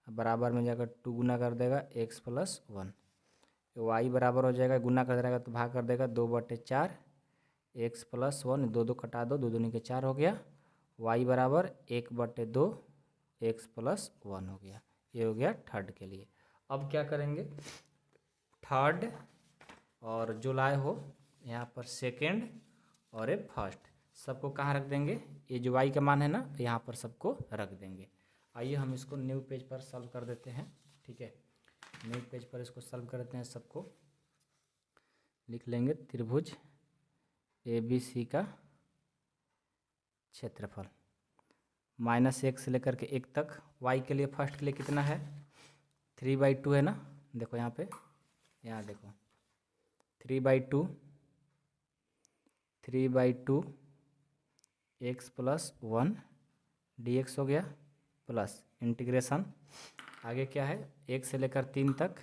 बराबर में जाकर 2 गुना कर देगा x + 1, y बराबर हो जाएगा, गुना कर देगा तो भाग कर देगा 2 बटे 4, x + 1 2 2 कटा दो, 2 दूनी के 4 हो गया, y बराबर 1 बटे 2 x + 1 हो गया। ये हो गया थर्ड के लिए। अब क्या करेंगे, थर्ड और जो लाए हो यहाँ पर सेकेंड और ये फर्स्ट, सबको कहाँ रख देंगे, ये जो y का मान है ना यहाँ पर सबको रख देंगे। आइए हम इसको न्यू पेज पर सॉल्व कर देते हैं। ठीक है, न्यू पेज पर इसको सॉल्व करते हैं, सबको लिख लेंगे, त्रिभुज ABC का क्षेत्रफल -1 से लेकर के 1 तक, y के लिए फर्स्ट के लिए कितना है 3/2 है ना, देखो यहाँ पे, यहाँ देखो 3/2 x + 1 dx हो गया, प्लस इंटीग्रेशन आगे क्या है 1 से लेकर 3 तक,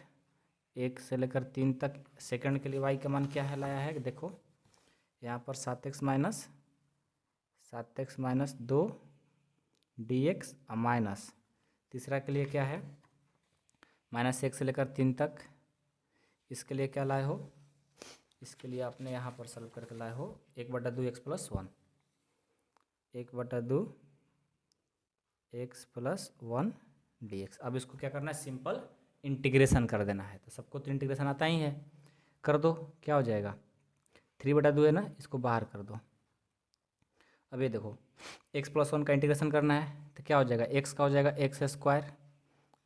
1 से लेकर 3 तक सेकंड के लिए y का मान क्या है लाया है, देखो यहाँ पर 7x - 2 dx और माइनस तीसरा के लिए क्या है -1 से लेकर 3 तक, इसके लिए क्या लाए हो, इसके लिए आपने यहाँ पर सॉल्व करके लाए हो 1/2 x + 1, 1/2 x + 1 dx। अब इसको क्या करना है, सिंपल इंटीग्रेशन कर देना है, तो सबको तो इंटीग्रेशन आता ही है, कर दो, क्या हो जाएगा 3/2 है ना, इसको बाहर कर दो। अब ये देखो x + 1 का इंटीग्रेशन करना है तो क्या हो जाएगा, x का हो जाएगा x²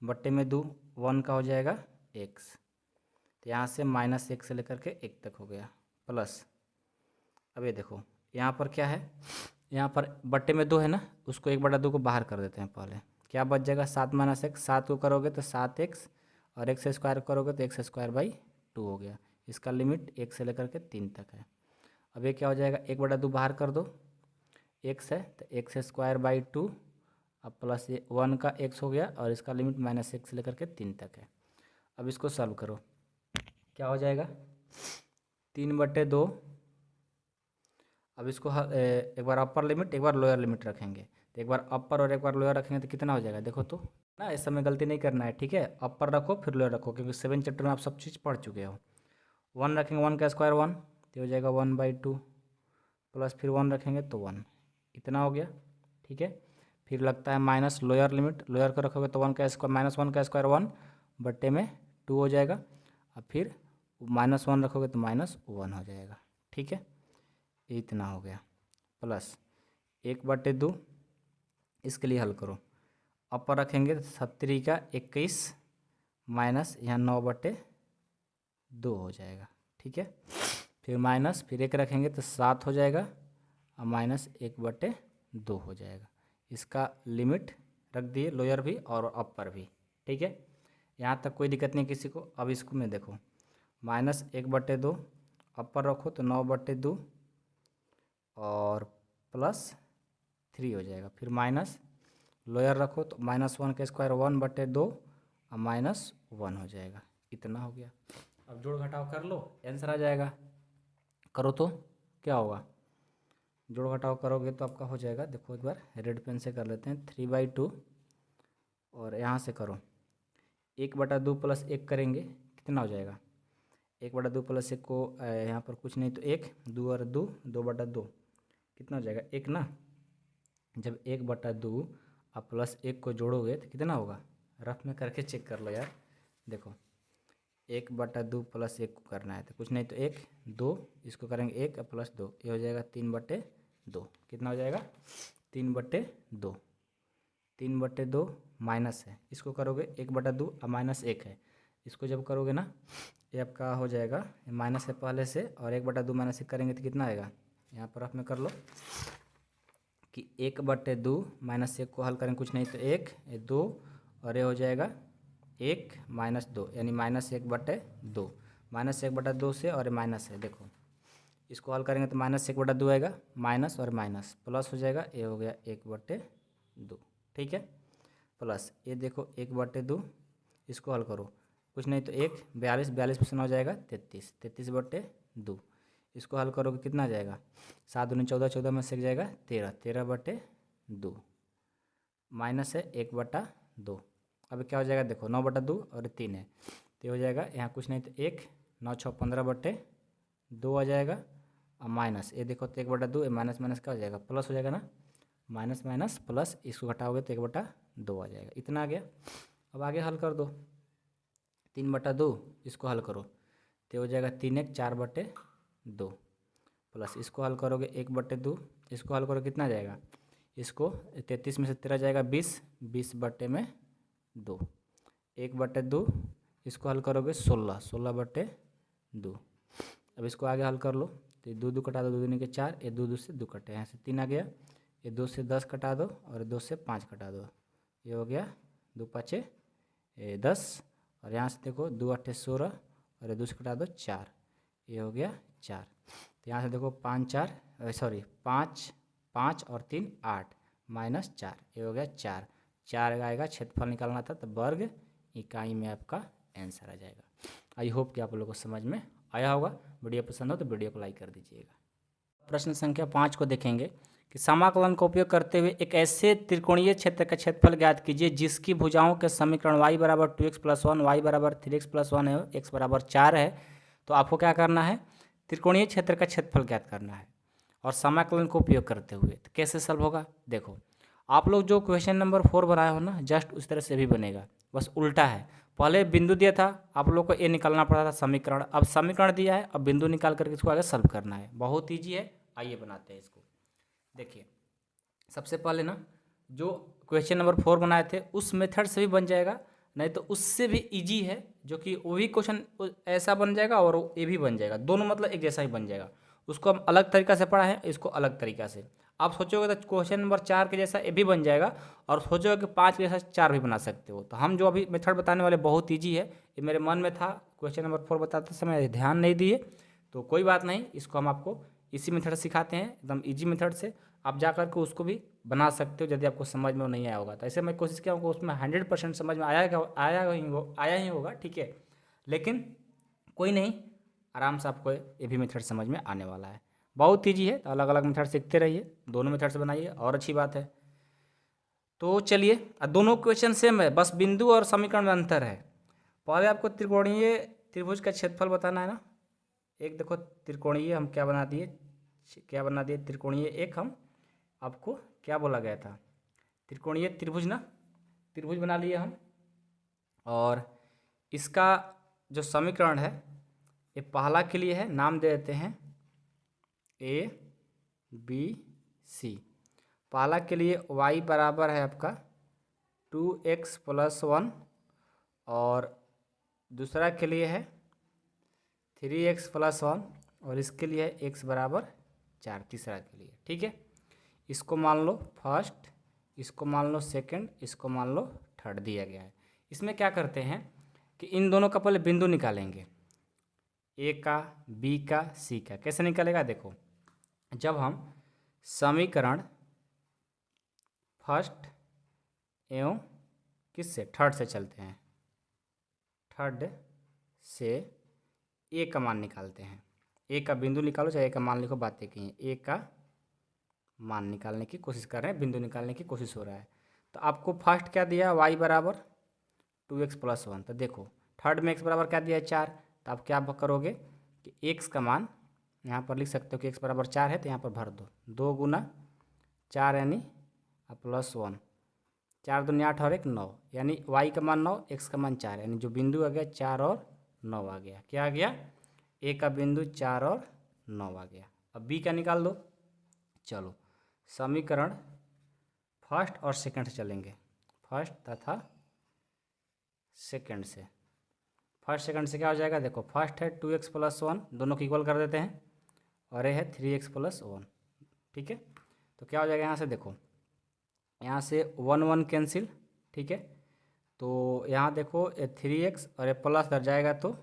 बट्टे में 2, 1 का हो जाएगा x, तो यहाँ से -1 से लेकर के 1 तक हो गया, प्लस अब ये देखो यहाँ पर क्या है, यहाँ पर बट्टे में 2 है ना, उसको 1/2 को बाहर कर देते हैं पहले, क्या बच जाएगा 7 - 1, 7 को करोगे तो 7x और x² करोगे तो x²/2 हो गया, इसका लिमिट 1 से लेकर के 3 तक है। अब ये क्या हो जाएगा 1/2 बाहर कर दो, x है तो x²/2 अब प्लस 1 का x हो गया और इसका लिमिट -1 से लेकर के 3 तक है। अब इसको सॉल्व करो, क्या हो जाएगा 3/2, अब इसको एक बार अपर लिमिट एक बार लोअर लिमिट रखेंगे, तो एक बार अपर और एक बार लोअर रखेंगे तो कितना हो जाएगा, देखो तो ना, इस समय गलती नहीं करना है। ठीक है, अपर रखो फिर लोअर रखो, क्योंकि 7 चैप्टर में आप सब चीज़ पढ़ चुके हो। 1 रखेंगे 1 का स्क्वायर 1, तो हो जाएगा 1/2 प्लस फिर 1 रखेंगे तो 1, इतना हो गया। ठीक है, फिर लगता है माइनस लोअर लिमिट, लोअर को रखोगे तो 1 का स्क्वायर माइनस 1 का स्क्वायर 1 बट्टे में 2 हो जाएगा। अब फिर -1 रखोगे तो -1 हो जाएगा। ठीक है, इतना हो गया। प्लस 1/2, इसके लिए हल करो, अपर रखेंगे तो 37 का 21 माइनस यहाँ 9/2 हो जाएगा। ठीक है, फिर माइनस फिर 1 रखेंगे तो 7 हो जाएगा और -1/2 हो जाएगा। इसका लिमिट रख दिए, लोअर भी और अपर भी। ठीक है, यहाँ तक कोई दिक्कत नहीं किसी को। अब इसको में देखो, -1/2 अपर रखो तो 9/2 और +3 हो जाएगा। फिर माइनस लोअर रखो तो -1 का स्क्वायर 1/2 और -1 हो जाएगा। इतना हो गया। अब जोड़ घटाव कर लो, आंसर आ जाएगा। करो तो क्या होगा, जोड़ घटाव करोगे तो आपका हो जाएगा। देखो एक बार रेड पेन से कर लेते हैं। 3/2 और यहाँ से करो 1/2 + 1 करेंगे कितना हो जाएगा। 1/2 + 1 को यहाँ पर कुछ नहीं तो 1, 2 और 2 2/2 कितना हो जाएगा 1 ना। जब 1/2 आप +1 को जोड़ोगे तो कितना होगा, रफ में करके चेक कर लो यार। देखो 1/2 + 1 को करना है तो कुछ नहीं तो 1 2, इसको करेंगे 1 और +2, ये हो जाएगा 3/2। कितना हो जाएगा 3/2। 3/2 माइनस है, इसको करोगे 1/2 और -1 है, इसको जब करोगे ना ये आपका हो जाएगा, माइनस है पहले से, और 1/2 -1 करेंगे तो कितना आएगा, यहाँ पर आप में कर लो कि 1/2 -1 को हल करेंगे कुछ नहीं तो 1 2 और ये हो जाएगा 1 -2 यानी -1/2। -1/2 से और माइनस है, देखो इसको हल करेंगे तो -1/2 आएगा, माइनस और माइनस प्लस हो जाएगा, ये हो गया 1/2। ठीक है, प्लस ये देखो 1/2, इसको हल करो कुछ नहीं तो 1 42 42 में हो जाएगा 33 33/2। इसको हल करोगे कितना आ जाएगा, 7 दूनी 14 14 में से जाएगा 13 13/2 माइनस है 1/2। अब क्या हो जाएगा, देखो 9/2 और 3 है तो हो जाएगा यहाँ कुछ नहीं तो 1 9 6 15/2 आ जाएगा और माइनस ये देखो तो 1/2 माइनस माइनस क्या हो जाएगा, प्लस हो जाएगा ना, माइनस माइनस प्लस, इसको घटाओगे तो 1/2 आ जाएगा। इतना आ गया। अब आगे हल कर दो, 3/2 इसको हल करो तो हो जाएगा 3 1 4/2 प्लस इसको हल करोगे 1/2, इसको हल करो कितना जाएगा, इसको 33 में से 13 जाएगा 20 20/2 1/2, इसको हल करोगे 16 16/2। अब इसको आगे हल कर लो तो 2 2 कटा दो, 2 दूनी के 4, ये 2 2 से 2 कटे, यहाँ से 3 आ गया, ये 2 से 10 कटा दो और 2 से 5 कटा दो, ये हो गया 2 5 10 और यहाँ से देखो 2 8 16 और 2 से कटा दो 4, ये हो गया 4। तो यहाँ से देखो 5 4 सॉरी 5 5 और 3 8 -4, ये हो गया 4 4 आएगा। क्षेत्रफल निकालना था तो वर्ग इकाई में आपका आंसर आ जाएगा। आई होप कि आप लोगों को समझ में आया होगा। वीडियो पसंद हो तो वीडियो को लाइक कर दीजिएगा। प्रश्न संख्या 5 को देखेंगे कि समाकलन का उपयोग करते हुए एक ऐसे त्रिकोणीय क्षेत्र का क्षेत्रफल ज्ञात कीजिए जिसकी भुजाओं के समीकरण y = 2x + 1 y = 3x + 1 है, x = 4 है। तो आपको क्या करना है, त्रिकोणीय क्षेत्र का क्षेत्रफल ज्ञात करना है और समाकलन का उपयोग करते हुए। तो कैसे सॉल्व होगा, देखो आप लोग जो क्वेश्चन नंबर 4 बनाए हो ना, जस्ट उस तरह से भी बनेगा, बस उल्टा है। पहले बिंदु दिया था, आप लोग को ये निकालना पड़ा था समीकरण, अब समीकरण दिया है, अब बिंदु निकाल करके इसको आगे सॉल्व करना है। बहुत ईजी है, आइए बनाते हैं इसको। देखिए सबसे पहले ना जो क्वेश्चन नंबर 4 बनाए थे उस मेथड से भी बन जाएगा, नहीं तो उससे भी इजी है, जो कि वो भी क्वेश्चन ऐसा बन जाएगा और ये भी बन जाएगा, दोनों मतलब एक जैसा ही बन जाएगा। उसको हम अलग तरीका से पढ़ा है, इसको अलग तरीका से। आप सोचोगे तो क्वेश्चन नंबर 4 के जैसा ये भी बन जाएगा, और सोचोगे कि 5 के जैसा 4 भी बना सकते हो। तो हम जो अभी मेथड बताने वाले बहुत ईजी है, ये मेरे मन में था क्वेश्चन नंबर 4 बताते समय ध्यान नहीं दिए, तो कोई बात नहीं, इसको हम आपको इसी मेथड से सिखाते हैं, एकदम ईजी मेथड से। आप जा करके उसको भी बना सकते हो यदि आपको समझ में नहीं आया होगा। तो ऐसे मैं कोशिश किया हूँ उसमें 100% समझ में आया ही होगा, ठीक है। लेकिन कोई नहीं, आराम से आपको ये भी मेथड समझ में आने वाला है, बहुत ईजी है। तो अलग अलग मेथड सीखते रहिए, दोनों मेथड से बनाइए और अच्छी बात है। तो चलिए, दोनों क्वेश्चन सेम है, बस बिंदु और समीकरण में अंतर है। पहले आपको त्रिकोणीय त्रिभुज का क्षेत्रफल बताना है ना। एक देखो त्रिकोणीय हम क्या बना दिए त्रिकोणीय एक हम आपको क्या बोला गया था, त्रिकोणीय त्रिभुज ना, त्रिभुज बना लिए हम। और इसका जो समीकरण है ये पहला के लिए है, नाम दे देते हैं ए बी सी। पहला के लिए y बराबर है आपका 2x + 1 और दूसरा के लिए है 3x + 1 और इसके लिए है x बराबर 4 तीसरा के लिए। ठीक है, इसको मान लो फर्स्ट, इसको मान लो सेकंड, इसको मान लो थर्ड दिया गया है। इसमें क्या करते हैं कि इन दोनों का पहले बिंदु निकालेंगे, ए का, बी का, सी का। कैसे निकालेगा देखो, जब हम समीकरण फर्स्ट एवं किससे, थर्ड से चलते हैं, थर्ड से ए का मान निकालते हैं। ए का बिंदु निकालो, चाहे ए का मान लिखो, बातें की हैं। ए का मान निकालने की कोशिश कर रहे हैं, बिंदु निकालने की कोशिश हो रहा है। तो आपको फर्स्ट क्या दिया, y बराबर 2x + 1। तो देखो थर्ड में x बराबर क्या दिया है 4। तो आप क्या करोगे कि x का मान यहाँ पर लिख सकते हो कि x बराबर 4 है, तो यहाँ पर भर दो, 2 × 4 यानी +1, 4 दूनी 8 और 1 9, यानी y का मान 9, x का मान 4, यानी जो बिंदु आ गया 4 और 9 आ गया। क्या आ गया, a का बिंदु 4 और 9 आ गया। अब b का निकाल दो। चलो समीकरण फर्स्ट और सेकंड से चलेंगे, फर्स्ट तथा सेकंड से। फर्स्ट सेकंड से क्या हो जाएगा देखो, फर्स्ट है 2x + 1, दोनों को इक्वल कर देते हैं, और ये है 3x + 1। ठीक है, तो क्या हो जाएगा यहाँ से देखो, यहाँ से 1 1 कैंसिल। ठीक है, तो यहाँ देखो 3x और ये प्लस कर जाएगा तो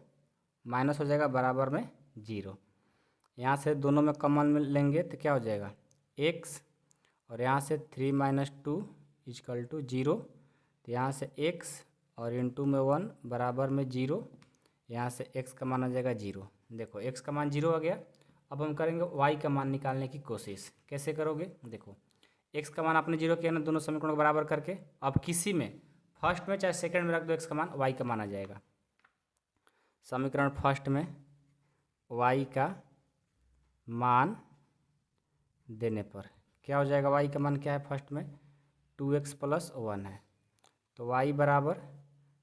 माइनस हो जाएगा, बराबर में 0। यहाँ से दोनों में कॉमन में लेंगे तो क्या हो जाएगा x, और यहाँ से 3 - 2 = 0। तो यहाँ से x और इंटू में 1 बराबर में 0। यहाँ से x का मान आ जाएगा 0। देखो x का मान 0 आ गया। अब हम करेंगे y का मान निकालने की कोशिश। कैसे करोगे देखो, x का मान आपने 0 किया ना, दोनों समीकरणों को बराबर करके। अब किसी में फर्स्ट में चाहे सेकंड में रख दो x का मान, y का मान आ जाएगा। समीकरण फर्स्ट में y का मान देने पर क्या हो जाएगा, y का मान क्या है फर्स्ट में 2x + 1 है, तो y बराबर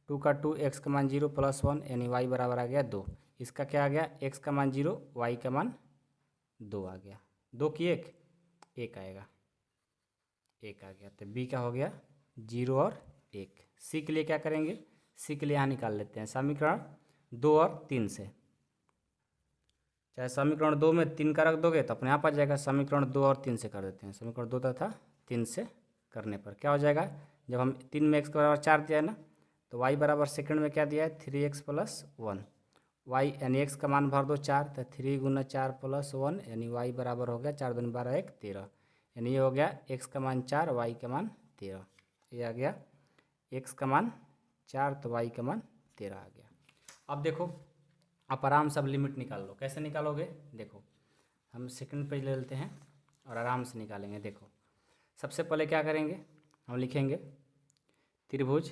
2 का 2, x का मान 0 + 1, यानी y बराबर आ गया 2। इसका क्या आ गया, x का मान 0, y का मान 2 आ गया। 2 की 1 आएगा, 1 आ गया। तो b का हो गया 0 और 1। c के लिए क्या करेंगे, c के लिए यहाँ निकाल लेते हैं समीकरण 2 और 3 से। चाहे समीकरण 2 में 3 का रख दोगे तो अपने आप आ जाएगा। समीकरण 2 और 3 से कर देते हैं। समीकरण 2 तथा 3 से करने पर क्या हो जाएगा, जब हम 3 में x के बराबर 4 दिया है ना, तो y बराबर सेकंड में क्या दिया है 3x + 1, y यानी x का मान भर दो 4, तो 3 × 4 + 1, यानी y बराबर हो गया 4 दूनी 12 1 13, यानी ये हो गया x का मान 4, y का मान 13। ये आ गया x का मान 4 तो y का मान 13 आ गया। अब देखो आप आराम से अब लिमिट निकाल लो। कैसे निकालोगे देखो, हम सेकंड पेज ले लेते हैं और आराम से निकालेंगे। देखो सबसे पहले क्या करेंगे, हम लिखेंगे त्रिभुज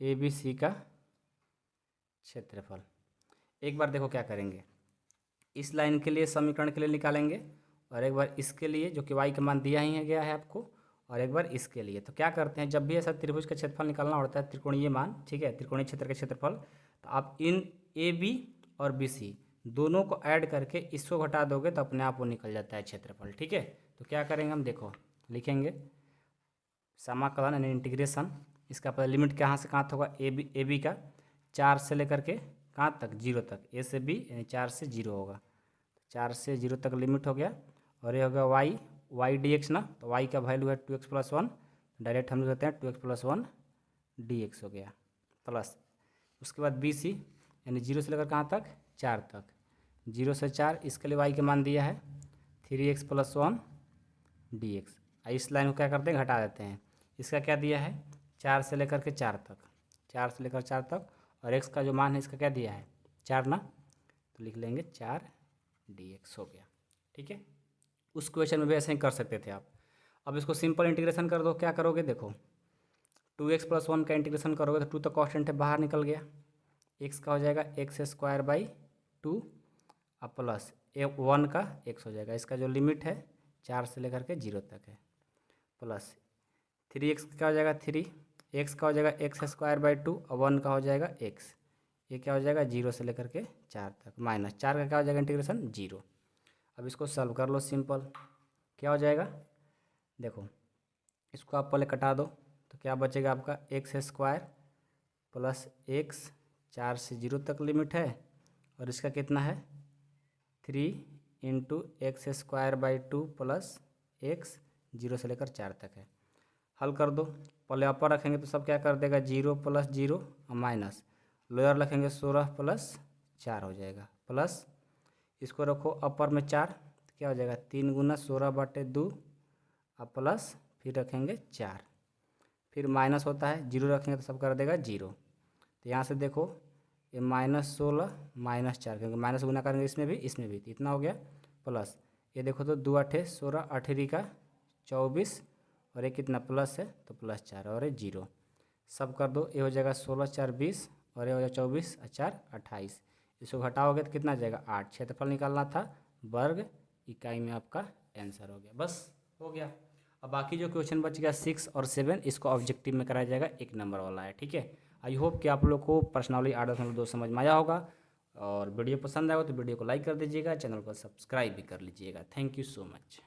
ABC का क्षेत्रफल। एक बार देखो क्या करेंगे, इस लाइन के लिए समीकरण के लिए निकालेंगे, और एक बार इसके लिए जो कि y का मान दिया ही गया है आपको, और एक बार इसके लिए। तो क्या करते हैं, जब भी ऐसा त्रिभुज का क्षेत्रफल निकालना होता है, त्रिकोणीय मान, ठीक है, त्रिकोणीय क्षेत्र का क्षेत्रफल, तो आप इन AB और BC दोनों को ऐड करके इसको घटा दोगे तो अपने आप वो निकल जाता है क्षेत्रफल। ठीक है, तो क्या करेंगे हम देखो, लिखेंगे समाकलन यानी इंटीग्रेशन। इसका पहले लिमिट कहाँ से कहाँ तक होगा, AB का 4 से लेकर के कहाँ तक 0 तक, A से B यानी 4 से 0 होगा, 4 से 0 तक लिमिट हो गया। और ये हो गया y dx ना, तो y का वैल्यू है 2x + 1, डायरेक्ट हम लिखते हैं 2x + 1 dx हो गया, प्लस उसके बाद BC यानी 0 से लेकर कहाँ तक 4 तक, 0 से 4, इसके लिए y का मान दिया है 3x + 1 dx। इस लाइन को क्या करते हैं, घटा देते हैं। इसका क्या दिया है 4 से लेकर के 4 तक, 4 से लेकर 4 तक, और x का जो मान है इसका क्या दिया है 4 ना, तो लिख लेंगे 4 dx हो गया। ठीक है, उस क्वेश्चन में भी ऐसे ही कर सकते थे आप। अब इसको सिंपल इंटीग्रेशन कर दो। क्या करोगे देखो, 2x + 1 का इंटीग्रेशन करोगे तो 2 तो कांस्टेंट है, बाहर निकल गया, x का हो जाएगा x² / 2 और प्लस 1 का x हो जाएगा। इसका जो लिमिट है 4 से लेकर के 0 तक है, प्लस 3x क्या हो जाएगा 3, x का हो जाएगा एक्स स्क्वायर बाई 2 और 1 का हो जाएगा x। ये क्या हो जाएगा 0 से लेकर के 4 तक, माइनस 4 का क्या हो जाएगा इंटीग्रेशन 0। अब इसको सॉल्व कर लो सिंपल, क्या हो जाएगा देखो, इसको आप पहले कटा दो तो क्या बचेगा आपका एक्स स्क्वायर प्लस एक्स, 4 से 0 तक लिमिट है, और इसका कितना है 3 into x square by 2 plus x, 0 से लेकर 4 तक है। हल कर दो, पहले अपर रखेंगे तो सब क्या कर देगा 0 प्लस 0 और माइनस, लोअर रखेंगे 16 प्लस 4 हो जाएगा, प्लस इसको रखो अपर में 4 तो क्या हो जाएगा 3 गुना 16/2 और प्लस फिर रखेंगे 4, फिर माइनस होता है 0 रखेंगे तो सब कर देगा 0। तो यहाँ से देखो ये -16 -4, क्योंकि माइनस गुना करेंगे इसमें भी तो इतना हो गया, प्लस ये देखो तो 2 8 16, 8 का 24 और ये कितना प्लस है तो +4 और ये 0, सब कर दो, ये हो जाएगा 16 4 20 और ये हो जाएगा 24 और 4 28, इसको घटाओगे तो कितना जाएगा 8। क्षेत्रफल निकालना था वर्ग इकाई में, आपका आंसर हो गया, बस हो गया। अब बाकी जो क्वेश्चन बच गया 6 और 7 इसको ऑब्जेक्टिव में कराया जाएगा, 1 नंबर वाला है, ठीक है। आई होप कि आप लोग को पर्सनली 8.2 समझ में आया होगा, और वीडियो पसंद आएगा तो वीडियो को लाइक कर दीजिएगा, चैनल को सब्सक्राइब भी कर लीजिएगा। Thank you so much.